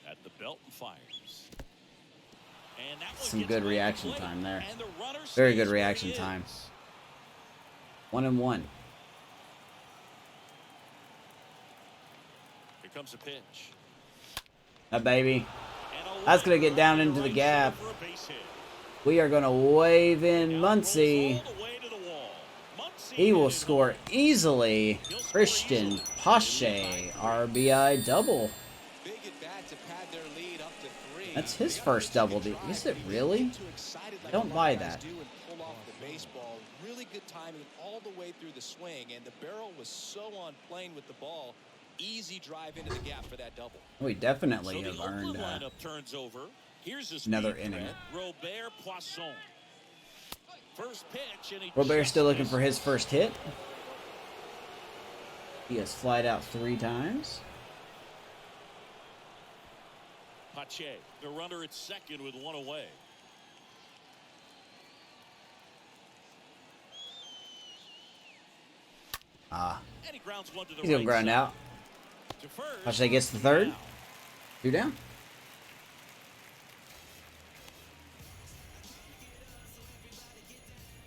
At the belt and fires. And that one Some gets good away reaction from the plate, time there. and the runner Very stays good where reaction he time. is. 1-1. Here comes a pitch. That baby. And That's going to get down into the right gap. for a base hit. We are going to wave in Now rolls Muncy. all the way to the wall. Muncy He will is score home. easily. Christian Pache, RBI double. Big at bat to pad their lead up to 3. That's his first double. Is it really? Don't buy that. And pull off the baseball. Really good timing all the way through the swing, and the barrel was so on plane with the ball. Easy drive into the gap for that double. We definitely So the have earned Oakland lineup turns over. Here's his another speed inning. threat, Robert Poisson. First pitch, and he Robert just still looking missed. for his first hit. He has flied out 3 times. Pache, the runner at second with 1 away. Ah, And he grounds one to the he's going right to ground side. out. To first, Pache gets the third. now. 2 down.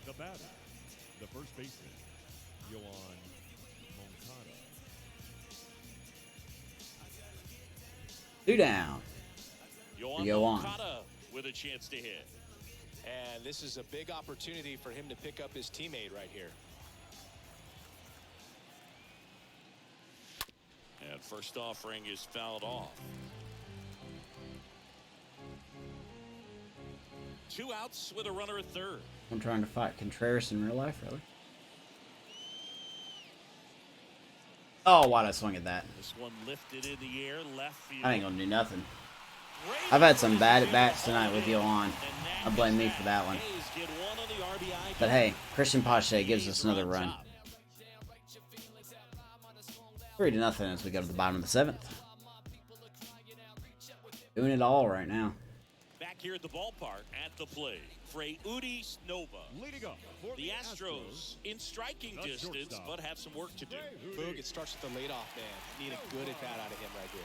the batter, the first baseman, Yohan Moncada. 2 down. Yohan Yohan. Moncada with a chance to hit. And this is a big opportunity for him to pick up his teammate right here. And first offering is fouled off. 2 outs with a runner at third. I'm trying to fight Contreras in real life, really. Oh, why'd I swing at that? This one lifted in the air, left field. I ain't going to do nothing. Great I've had some bad at at-bats tonight with Yohan. I blame me for that one. A's get one on the RBI. But hey, Christian Pache gives us another run. 3-0 as we go to the bottom of the 7th. Doing it all right now. Back here at the ballpark at the plate, Freudy Nova. Leading up for The Astros in striking the distance, shortstop. but have some work to do. Boog, it starts with the leadoff man. Need a good at bat out of him right here.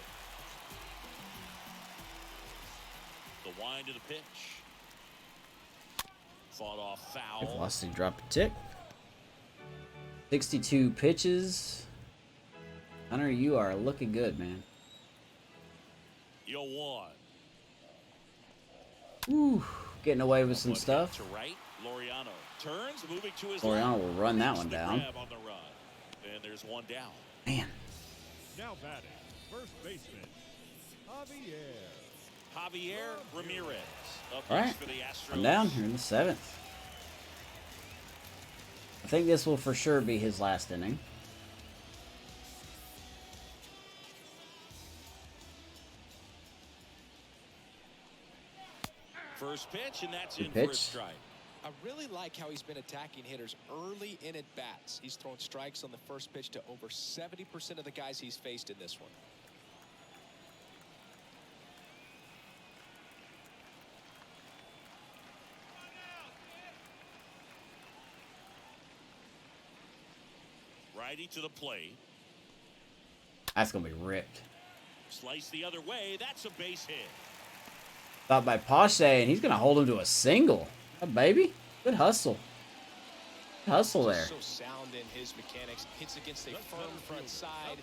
The wind to the pitch. Fought off foul. Velocity drop a tick. 62 pitches. Hunter, you are looking good, man. 0-1. Ooh, getting away with some stuff. To right, Laureano turns, moving to his Laureano left. will run that one down. Grab on the run. And there's one down. Man. Now batting, first baseman, Javier Ramirez. Up All right, next for the Astros. I'm down here in the 7th. I think this will for sure be his last inning. First pitch, and that's Good in pitch. for a strike. I really like how he's been attacking hitters early in at bats. He's thrown strikes on the first pitch to over 70% of the guys he's faced in this one. Righty to the plate. That's going to be ripped. Slice the other way. That's a base hit. Thought by Pache, and he's going to hold him to a single. Baby. Good hustle. Good hustle there. So sound in his mechanics. Hits against a firm front side,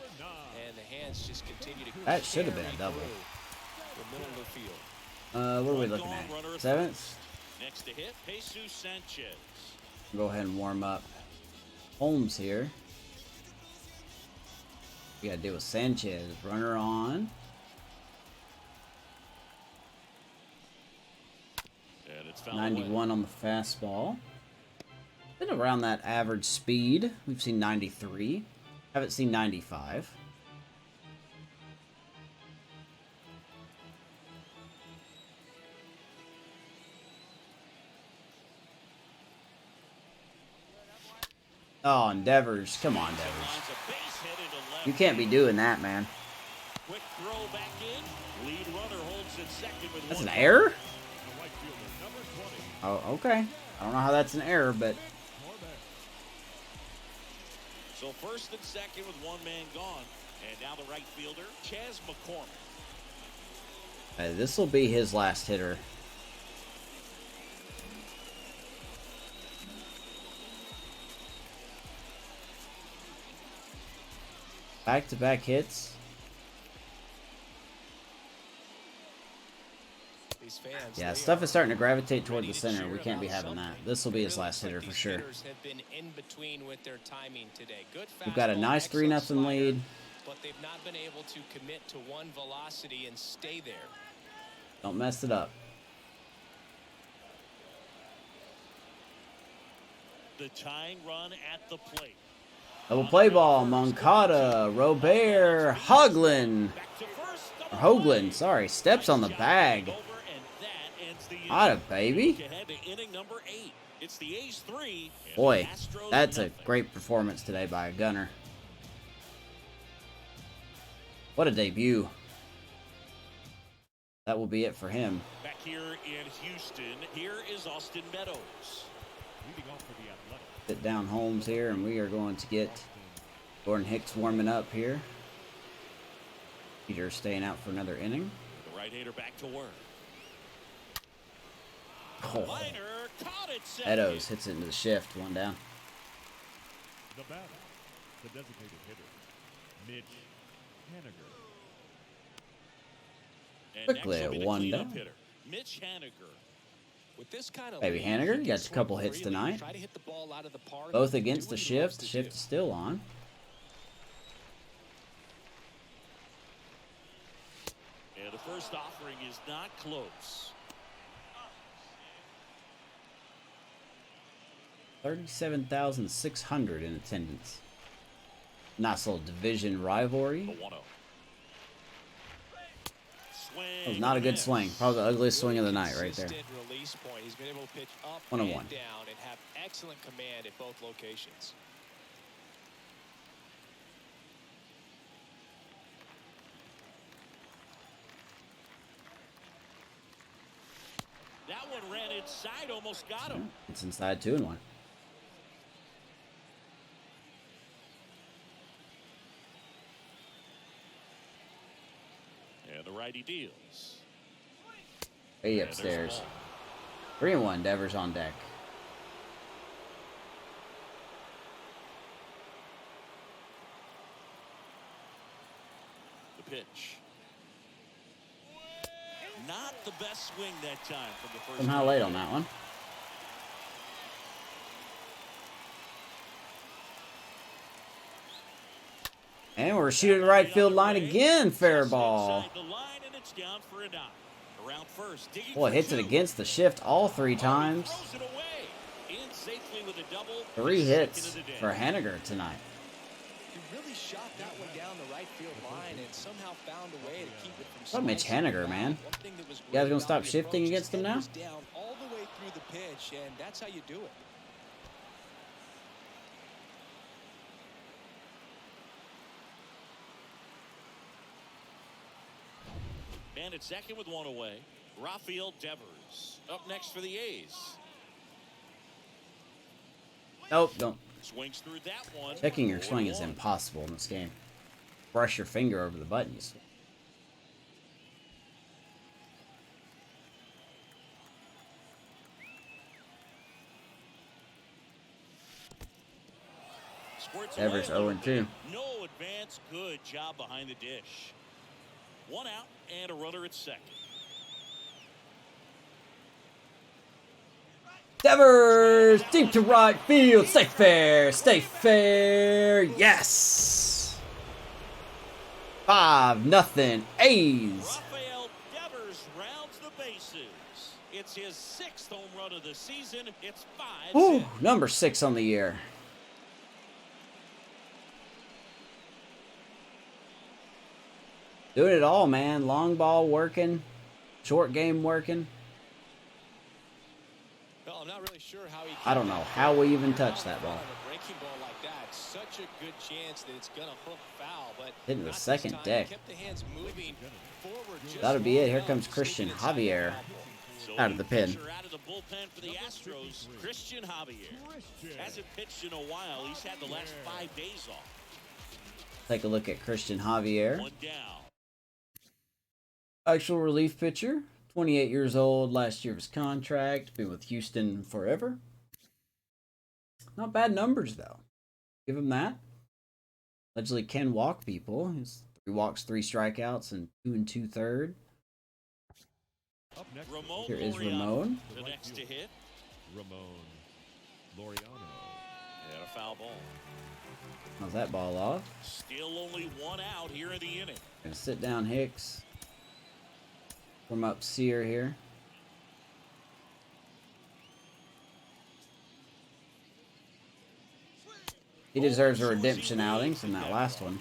and the hands just continue to. That should have been a double. The middle of the field. What are we looking at? 7th? Next to hit, Jesus Sanchez. Go ahead and warm up Holmes here. We got to deal with Sanchez. Runner on. And it's fouled 91 away. on the fastball. Been around that average speed. We've seen 93. Haven't seen 95. Oh, Endeavors. Come on, Endeavors. Lines a base hit into left You can't be field. doing that, man. Quick throw back in. Lead runner holds it second with That's one an out. error? the right fielder, number 20, Oh, okay. I don't know how that's an error, but Corbett. So first and second with one man gone. And now the right fielder, Chas McCormick. this will be his last hitter. Back-to-back hits. These fans, Yeah, they stuff are is starting to gravitate toward ready the to center. cheer We can't be about having that. something. This will be his Really last looks hitter like for these sure. hitters have been in between with their timing today. Good We've got a fastball, nice excellent 3-0 slider, lead. but they've not been able to commit to one velocity and stay there. Don't mess it up. The tying run at the plate. Double play ball. Moncada, Robert, Hoglund. Back to first. Or Hoglund, sorry. Steps on the bag. Over, and that ends the inning. Atta baby. Look ahead to inning number 8. It's the A's 3. and Boy, the Astros that's a nothing. great performance today by Gunnar. What a debut. That will be it for him. Back here in Houston, here is Austin Meadows. Leading off for the Athletics, Sit down Holmes here, and we are going to get Gordon Hicks warming up here. Peter staying out for another inning. The right-hander back to work. Oh, Liner caught it second. Meadows hits it into the shift. One down. the batter, the designated hitter, Mitch Haniger. And Quickly next will be at the one cleanup down. hitter, Mitch Haniger. With this kind of Baby lead, Haniger, he you can got a swing couple hits freely, tonight. try to hit the ball out of the park, Both do against the what he loves shift. The to shift do. is still on. And the first offering is not close. 37,600 in attendance. Nice little division rivalry. The 1-0. Swing. That was not a good swing. Probably the ugliest swing of the night right there. Consistent release point. He's been able to pitch up 1-1. and down and have excellent command at both locations. That one ran inside, almost got him. It's inside 2-1. And the righty deals. Way upstairs. 3-1. Devers on deck. The pitch. Not the best swing that time from the first. Somehow late on that one. And we're shooting the right field line again. Fair ball. Boy, hits it against the shift all 3 times. 3 hits for Haniger tonight. He really shot that one down the right field line and somehow found a way to keep it from. What Mitch Haniger, man? You guys gonna stop shifting against him now? Down all the way through the pitch, and that's how you do it. And at second with 1 away, Rafael Devers up next for the A's. Nope, don't. Swings through that one. Checking your swing is impossible in this game. Brush your finger over the buttons. Devers 0-2. No advance. Good job behind the dish. 1 out and a runner at second. Devers deep to right field. Stay fair. Stay fair. Yes. 5-0 A's. Rafael Devers rounds the bases. It's his 6th home run of the season. It's 5. Ooh, number 6 on the year. Doing it all, man. Long ball working. Short game working. Well, I'm not really sure how he. I don't know how we even touched that ball. A breaking ball like that, such a good chance that it's gonna hook foul, but hitting the second deck. Kept the hands moving forward. That'll be it. Here comes Christian Javier out of the pin. Out of the bullpen for the Astros, Christian Javier hasn't pitched in a while. He's had the last 5 days off. Take a look at Christian Javier. 1 down. Actual relief pitcher, 28 years old, last year of his contract, been with Houston forever. Not bad numbers, though. Give him that. Allegedly can walk people. He's 3 walks, 3 strikeouts, and 2 2/3. Here is Ramon. The next to hit. Ramon Laureano. And a foul ball. How's that ball off? Still only 1 out here in the inning. Gonna sit down Hicks. From up Sear here. He deserves a redemption outing from that last one.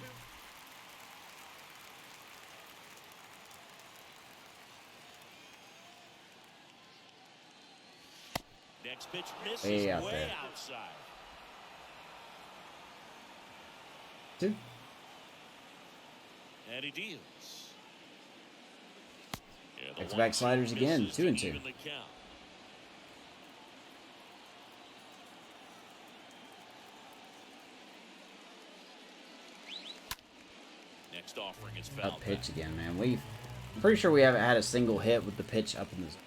Next pitch misses Way out there. outside. 2. And he deals. Back-to-back sliders again, 2 2. Next offering is foul. Up pitch again, man. I'm pretty sure we haven't had a single hit with the pitch up in the zone.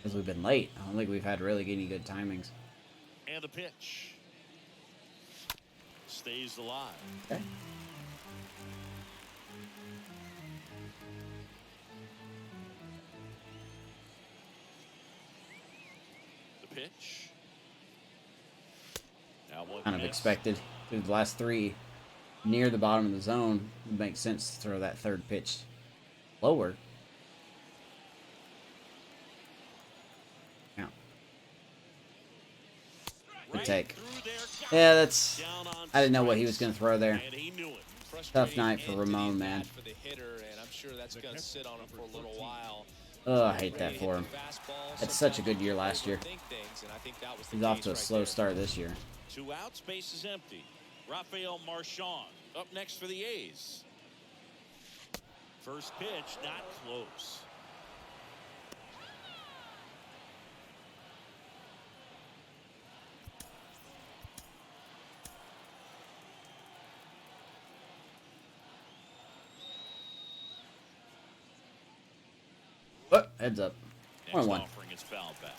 Because we've been late. I don't think we've had really any good timings. And the pitch stays alive. Okay. The pitch. Now one Kind of miss. expected. Through the last 3 near the bottom of the zone, it would make sense to throw that 3rd pitch lower. Yeah. Good take. Yeah, that's... I didn't know what he was going to throw there. Tough night for Ramon, man. For the hitter, and I'm sure that's going to sit on him for a little while. Oh, I hate that for him. Had such a good year last year. He's off to a slow start this year. 2 outs, base is empty. Rafael Marchand up next for the A's. First pitch, not close. Oh, heads up. Next 1-1. offering is fouled back.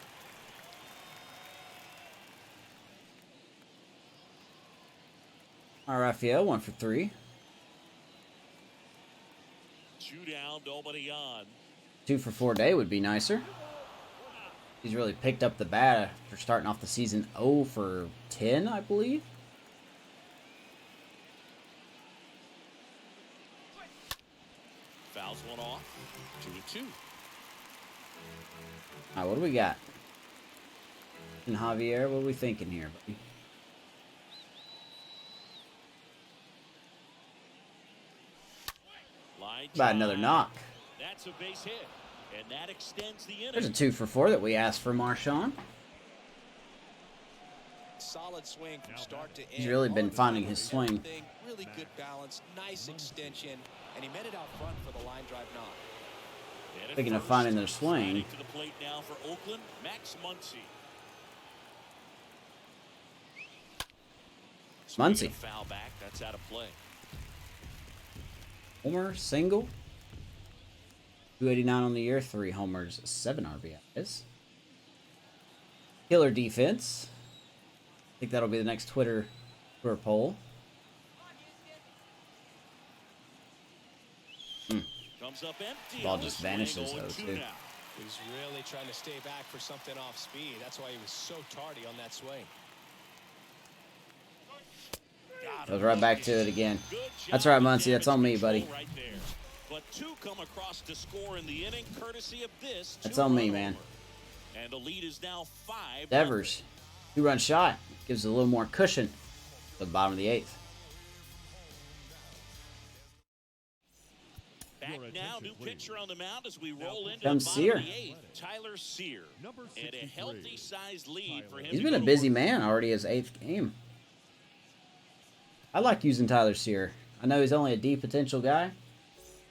All right, Raphael, 1 for 3. 2 down, nobody on. 2 for 4 day would be nicer. He's really picked up the bat after starting off the season 0 for 10, I believe. Fouls one off. 2-2. All right, what do we got? And Javier, what are we thinking here, buddy? About another knock. That's a base hit, and that extends the inning. There's a 2 for 4 that we asked for Marshawn. Solid swing from start to end. He's really been finding his swing. Really good balance, nice extension, and he met it out front for the line drive knock. Speaking of finding their swing, To the plate now for Oakland, Max Muncy. Muncy. Foul back, that's out of play. Homer, single. 289 on the year, 3 homers, 7 RBIs. Killer defense. I think that'll be the next Twitter poll. Comes up empty. Ball just vanishes though, too. He's really trying to stay back for something off speed. That's why he was so tardy on that swing. Goes right back to it again. That's right, Muncy. That's on me, buddy. Right there. But 2 come across to score in the inning, courtesy of this. That's on me, man. And the lead is now 5. Devers. 2-run shot. Gives it a little more cushion to the bottom of the 8th. Back now, new pitcher on the mound as we roll into Comes the Sear. bottom of the 8th. Tyler Sear. And a healthy sized lead for him. He's been a busy man. Already his 8th game. I like using Tyler Sear. I know he's only a D potential guy.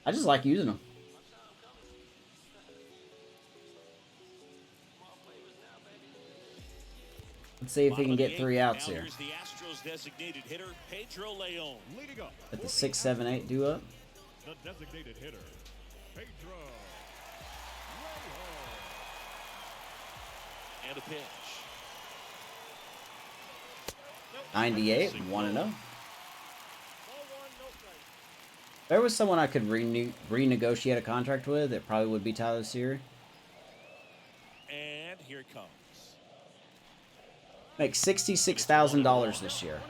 I just like using him. Let's see if he can get 3 outs here. The Astros designated hitter, Pedro Leon. Let the 6, 7, 8 do up. The designated hitter, Pedro. And a pitch. 98, 1-0. If there was someone I could renegotiate a contract with, it probably would be Tyler Sear. And here it comes. Make $66,000 this year.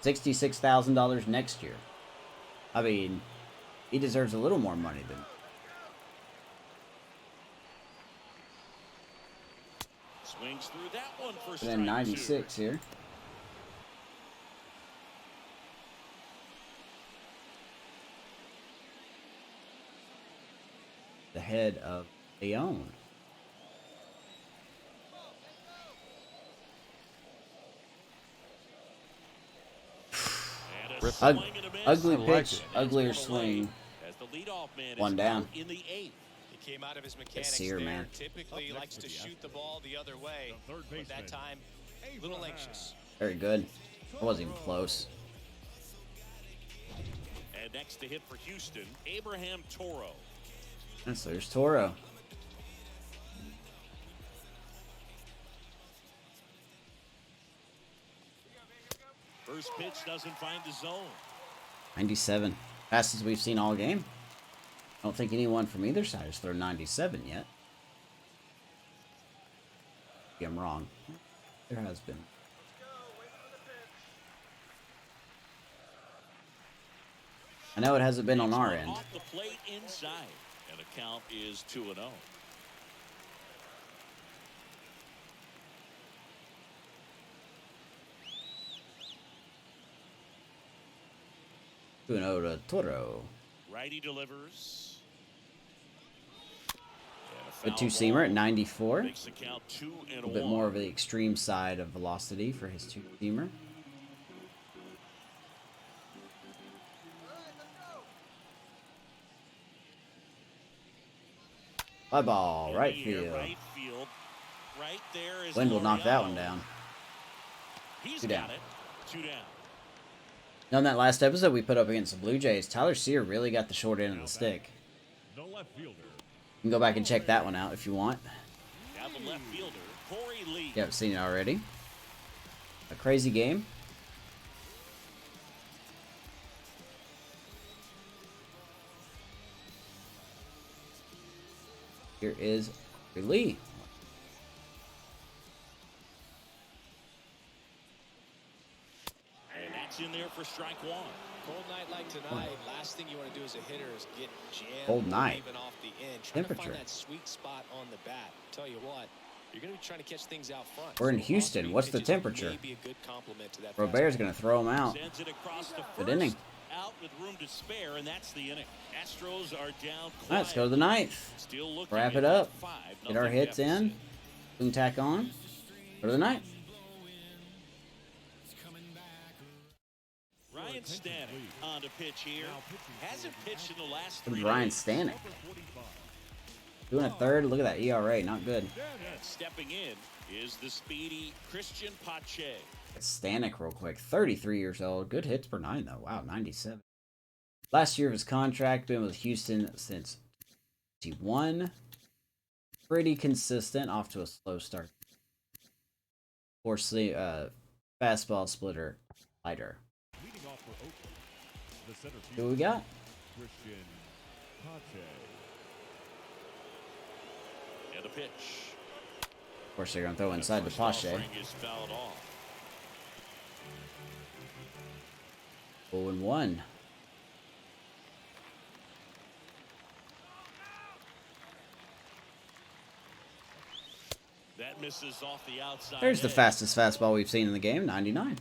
$66,000 next year. I mean, he deserves a little more money than. Swings through that one for And strike then 96 here. The head of Leon. Ugly pitch, uglier swing. As the leadoff man 1 is down. out in the 8th. He came out of his mechanics Sear, there. man. Typically likes to shoot the ball the other way, but that time, a little anxious. Very good. That wasn't even close. And next to hit for Houston, Abraham Toro. And so there's Toro. First pitch doesn't find the zone. 97. Fastest we've seen all game. I don't think anyone from either side has thrown 97 yet. Maybe I'm wrong. There has been. I know it hasn't been on our end. Off the plate inside, and the count is 2-0. 2-0 to Toro. Righty delivers. The 2-seamer at 94. Makes the count 2-1. A little bit more of the extreme side of velocity for his 2-seamer. Fly ball, right field. Right field. Right there is Wind will knock that Laureano. one down. He's 2 got down. it. 2 down. Now, in that last episode we put up against the Blue Jays, Tyler Sear really got the short end of the stick. The left fielder, can go back and check that one out if you want. Now the left fielder, Corey Lee. You haven't seen it already. A crazy game. Here is Corey Lee. And that's in there for strike one. Cold night like tonight, last thing you want to do as a hitter is get jammed. Cold night. Even off the end. Trying Temperature. to find that sweet spot on the bat. Tell you what, you're going to be trying to catch things out front. We're in Houston. What's the temperature? May be a good compliment to that Robert's going to throw him out. Sends it across the Good first, inning. out with room to spare, and that's the inning. Astros are down. All right, let's go to the ninth. Still looking Wrap at it up. that 5-0 Get our hits deficit. in. Boom tack on. Go to the ninth. Ryan Stanek on to pitch here. Hasn't pitched in the last Look 3 at Ryan days. Stanek. Doing a third. Look at that ERA. Not good. And stepping in is the speedy Christian Pache. Stanek real quick. 33 years old. Good hits per 9 though. Wow, 97. Last year of his contract. Been with Houston since he won. Pretty consistent. Off to a slow start. Fortunately, fastball splitter lighter. Leading off for Oakland, the center Who fielder, we got? Christian Pache. And a pitch. Of course, they're going to throw inside the First Pache. offering is fouled off. 0-1. That misses off the outside. There's the edge. fastest fastball we've seen in the game, 99.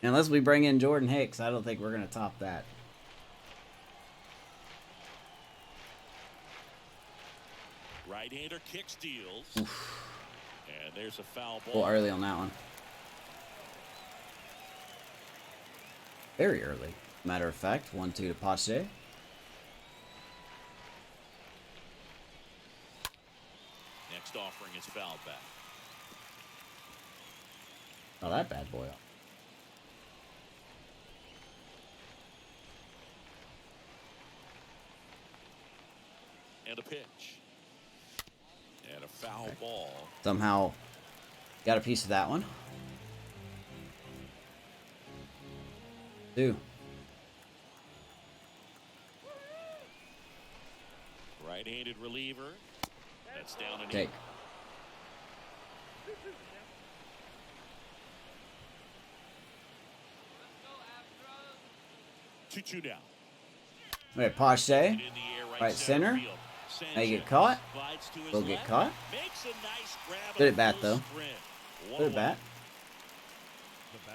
Unless we bring in Jordan Hicks, I don't think we're going to top that. Right-hander kick steals. And there's a foul ball. Well, early on that one. Very early. Matter of fact, 1-2 to Pache. Next offering is fouled back. Oh, that bad boy. And a pitch. And a foul ball. Somehow got a piece of that one. 2. Right-handed reliever. That's down and Take. in. 2-2 down. Okay, Pache. In the air, Right center. field. May get Sanchez caught. slides to his Will get left. caught. Makes a nice grab Good and at bat, a though. sprint. Good at bat.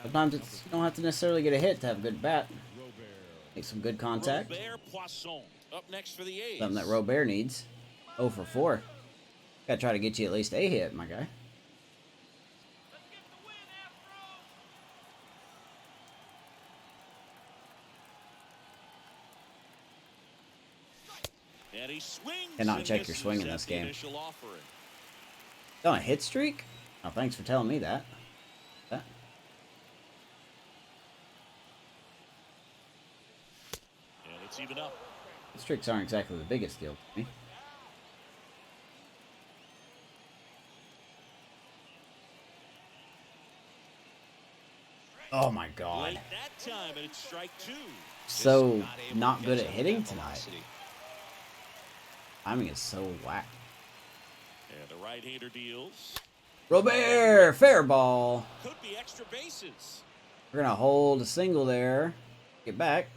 Sometimes it's, you don't have to necessarily get a hit to have a good bat. Make some good contact. Robert Poisson up next for the A's. Something that Robert needs. 0 for 4. Gotta try to get you at least a hit, my guy. And he swings Cannot and check your misses swing in at this the game. initial offering. On a hit streak? Oh, thanks for telling me that. And it's even up. Hit streaks aren't exactly the biggest deal to me. Oh my god. Late that time, and it's strike 2. So not good at hitting tonight. Timing is so whack. And the right-hander deals. Robert, fair ball. Could be extra bases. We're gonna hold a single there. Get back.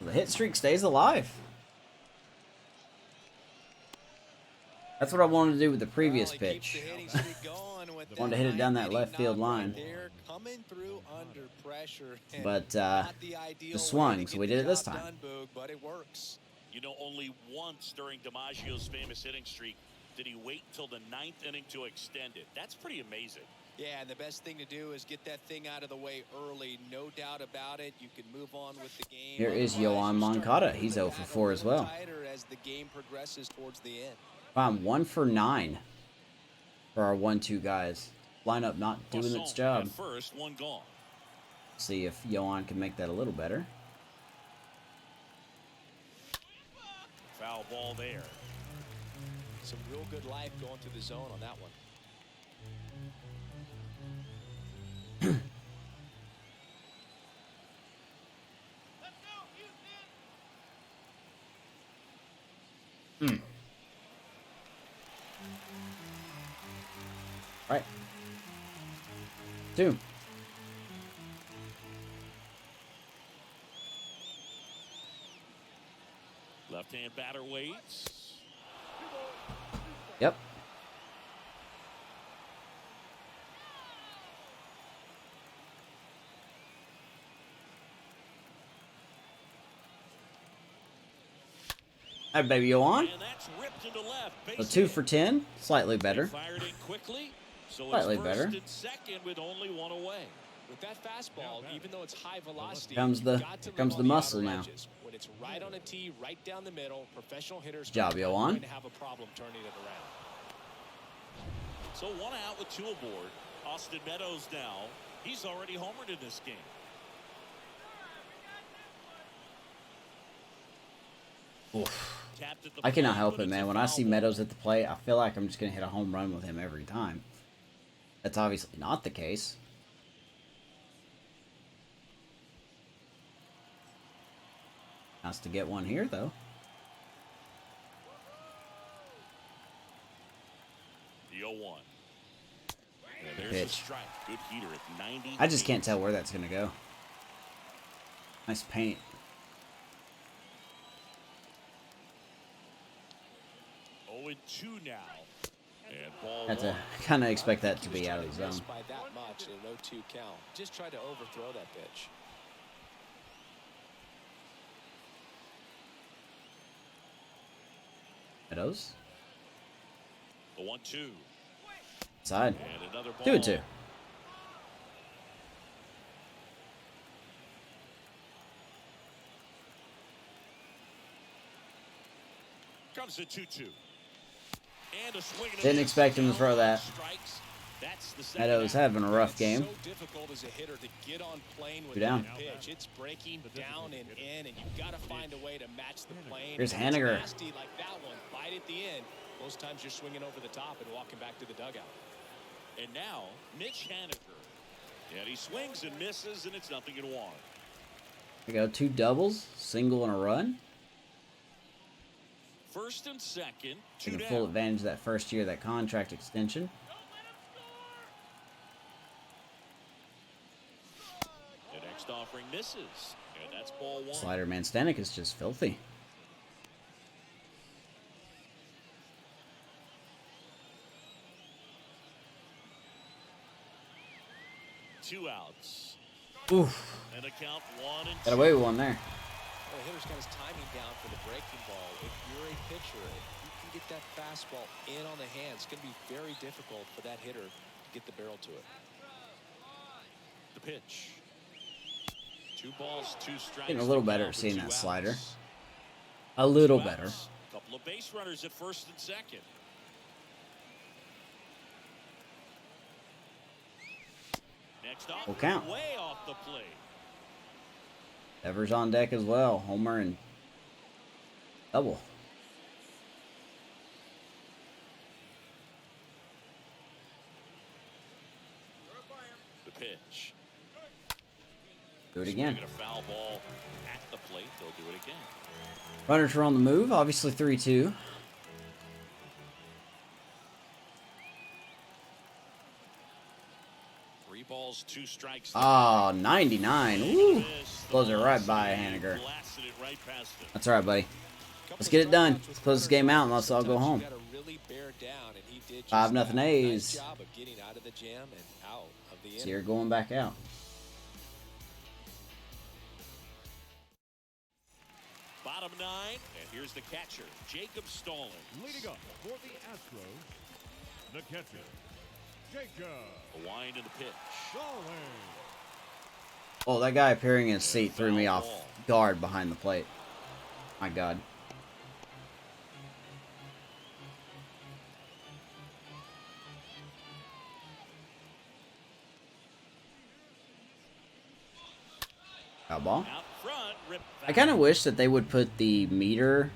The hit streak stays alive. That's what I wanted to do with the previous pitch. Wanted to hit it down that left field line. But the swung, so we did it this time. But it works. You know, only once during DiMaggio's famous hitting streak did he wait till the 9th inning to extend it. That's pretty amazing. Yeah, and the best thing to do is get that thing out of the way early. No doubt about it. You can move on with the game. Here is Yoan Moncada. He's 0 for 4 as well. As the game progresses towards the end. I'm 1 for 9 for our 1-2 guys. Lineup not doing its Poisson job. at first, one gone. See if Yoan can make that a little better. Foul ball there. Some real good life going through the zone on that one. Right. 2. Left-hand batter waits. Yep. That baby go on. And that's ripped into left. So 2 for 10. Slightly better. Fired in quickly. So Slightly it's first better. and second with only 1 away. With that fastball, even though it's high velocity, Comes the- you've got to here comes live the on muscle outer now. edges. When it's right on a tee, right down the middle, professional hitters Job, yo, on. going to have a problem turning it around. So 1 out with 2 aboard. Austin Meadows now. He's already homered in this game. Oof. Tapped at the I cannot plate, help but it, it's man. a When I foul see ball. Meadows at the plate, I feel like I'm just going to hit a home run with him every time. That's obviously not the case. Nice to get one here, though. The 0-1. And there's a Pitch. strike. Good heater at 90. I just can't tell where that's going to go. Nice paint. Oh, 2 now. And ball Had to 1. kind of expect that to He was be out trying of to the miss zone. by that much in an 0-2 count. Just tried to overthrow that pitch. Meadows. The 1-2. Side. And another ball. 2-2. Comes the 2-2. And a swing and a Didn't miss. expect him to throw that. Strikes. That's the second Meadows out. having a rough It's game. so difficult as a hitter to get on plane with Two down. that pitch. It's breaking down and in, and you've got to find a way to match the plane. Here's And when it's Haniger. nasty like that one, bite at the end. Most times you're swinging over the top and walking back to the dugout. And now, Mitch Haniger. And he swings and misses, and it's 0-1. There we go. 2 doubles, single, and a run. First and second, 2 Taking down. full advantage of that first year of that contract extension. The next offering misses, and that's ball 1. Slider man Stanek is just filthy. Two outs. Oof. And a count 1 and 2. Got away with one there. Well, the hitter's got his timing down for the breaking ball. If you're a pitcher, if you can get that fastball in on the hand, it's going to be very difficult for that hitter to get the barrel to it. The pitch. 2 balls, 2 strikes. Getting a little The better count at seeing with 2 that slider. outs. A little 2 better. outs. Couple of base runners at first and second. Next off, Full count. way off the plate. Evers on deck as well. Homer and double. The pitch. Do it again. Swinging a foul ball at the plate. They'll do it again. Runners are on the move. Obviously 3-2. Three balls, 2 strikes. Oh, 99. Woo. Miss. Blows it right by Velocity Haniger. blasted it right past him. That's all right, buddy. Let's get it done. Let's close this game out and let's all go home. You gotta really bear down, and he did just 5-0 that. A's. Nice job of getting out of the jam and out of the So inning. you're going back out. Bottom 9, and here's the catcher, Jacob Stallings. Leading up for the Astros, the catcher, Jacob A wind in the pitch. Stallings. Oh, that guy appearing in his seat threw me off guard behind the plate. My God. Foul ball. Out front, ripped I kind of wish that they would put the meter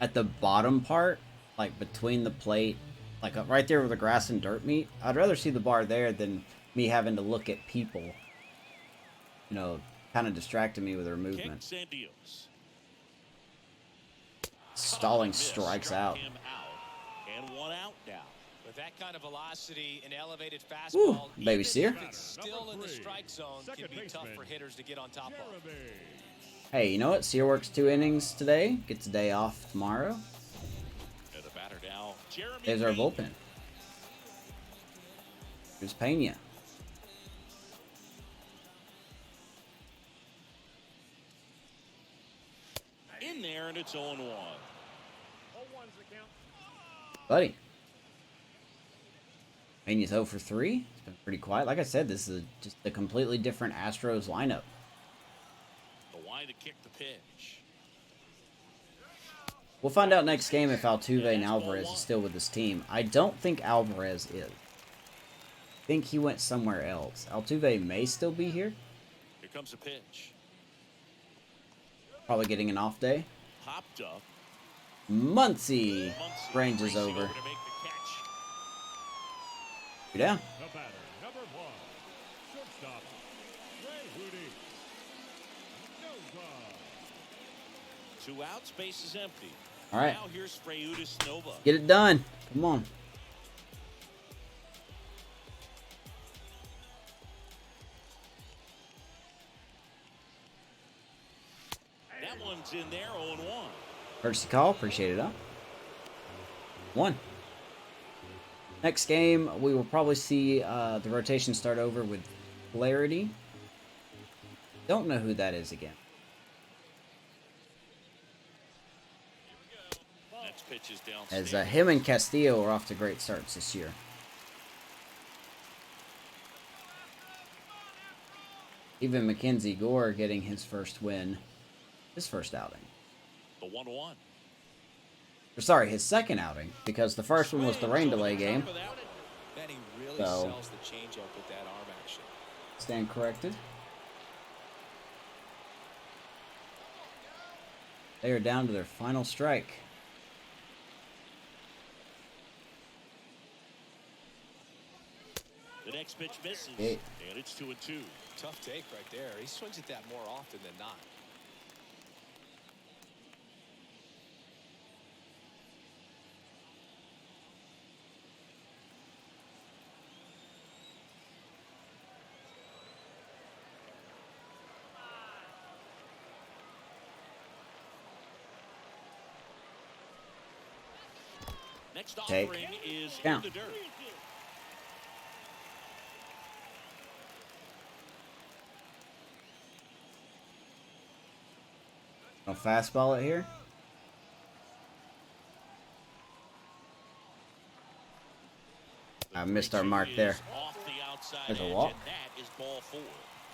at the bottom part, like between the plate, like right there where the grass and dirt meet. I'd rather see the bar there than me having to look at people. You know, kind of distracting me with their movement. Stalling strikes out. And one out now. With that kind of velocity and elevated Woo, fastball, baby Sear. if it's still in the strike zone, can be tough for hitters to get on top of. Hey, you know what? Sear works 2 innings today. Gets a day off tomorrow. And the batter now, Jeremy There's our bullpen. Here's Pena. In there, and it's 0-1. Buddy. Pena's 0 for 3. It's been pretty quiet. Like I said, this is just a completely different Astros lineup. The wide to kick the pitch. We'll find out next game if Altuve and Alvarez is still with this team. I don't think Alvarez is. I think he went somewhere else. Altuve may still be here. Here comes the pitch. Probably getting an off day. Popped up. Muncy. Range is over. To make the catch. You're down. The batter, number 1, shortstop, Ray Rudy. Nova. 2 outs, base is empty. All right. Now here's Freudius Nova. Get it done. Come on. That one's in there, 0-1. Courtesy call. Appreciate it, huh? 1. Next game, we will probably see the rotation start over with Clarity. Don't know who that is again. Next pitch is downstairs. As him and Castillo are off to great starts this year. Even Mackenzie Gore getting his first win. His first outing. The 1-1. Or sorry, his second outing. Because the first one was the rain delay game. Benny really So, sells the changeup with that arm action. stand corrected. They are down to their final strike. The next pitch misses. Okay. And it's 2-2. Tough take right there. He swings at that more often than not. Next Take. offering is Count. in the dirt. No fastball it here. I missed our mark there. Off the outside There's a edge, walk. and that is ball 4.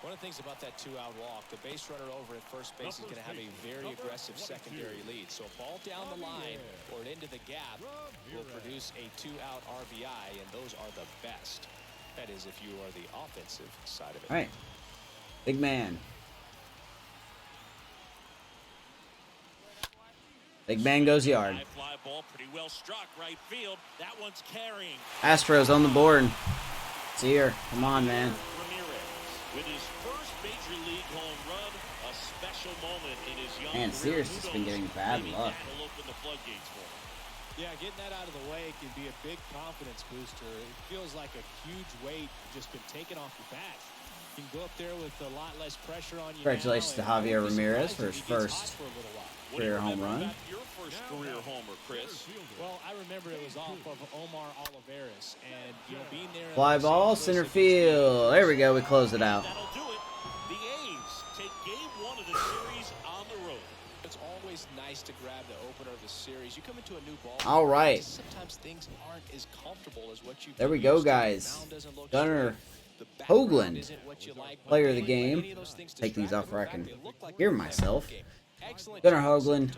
One of the things about that 2-out walk, the base runner over at first base is going to have a very aggressive secondary lead. So a ball down the line or into the gap will produce a 2-out RBI, and those are the best. That is if you are the offensive side of it. All right. Big man. Big man goes yard. High fly ball, pretty well struck right field. That one's carrying. Astros on the board. Sear, come on, man. Ramirez with his first major league home run, a special moment in his young Man, career. Sear's just Who been knows, getting bad maybe luck. that'll open the floodgates for him. Yeah, getting that out of the way can be a big confidence booster. It feels like a huge weight just been taken off your back. You can go up there with a lot less pressure on you. Congratulations to Javier Ramirez for his first What do you career home remember run. about your first career homer, Chris? Well, I remember it was off of Omar Oliveras, and being there. Fly ball, center field. There we go. We close it out. That'll do it. The A's take game 1 of the series on the road. It's always nice to grab the opener of the series. You come into a new ball. All right. Sometimes things aren't as comfortable as what you. There we go, guys. Gunnar Hoglund, player of the game. Take these off where I can hear myself. Gunnar Hoglund,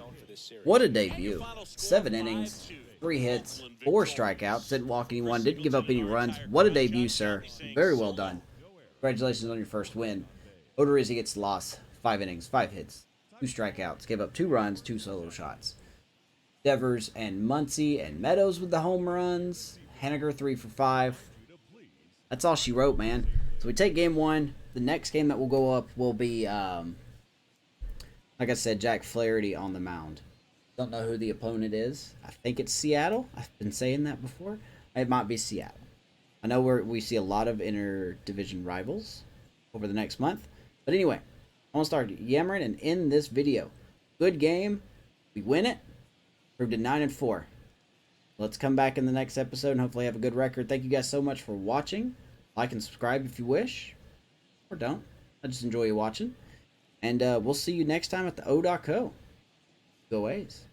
what a debut. 7 innings, 3 hits, 4 strikeouts, didn't walk anyone, didn't give up any runs. What a debut, sir. Very well done. Congratulations on your first win. Odorizzi gets lost. 5 innings, 5 hits, 2 strikeouts, gave up 2 runs, 2 solo shots. Devers and Muncy and Meadows with the home runs. Haniger 3 for 5. That's all she wrote, man. So we take game 1. The next game that will go up will be, like I said, Jack Flaherty on the mound. Don't know who the opponent is. I think it's Seattle. I've been saying that before. It might be Seattle. I know we see a lot of inter-division rivals over the next month. But anyway, I want to start yammering and end this video. Good game. We win it. Proved it 9-4. Let's come back in the next episode and hopefully have a good record. Thank you guys so much for watching. Like and subscribe if you wish. Or don't. I just enjoy you watching. And we'll see you next time at the O.co. Go A's.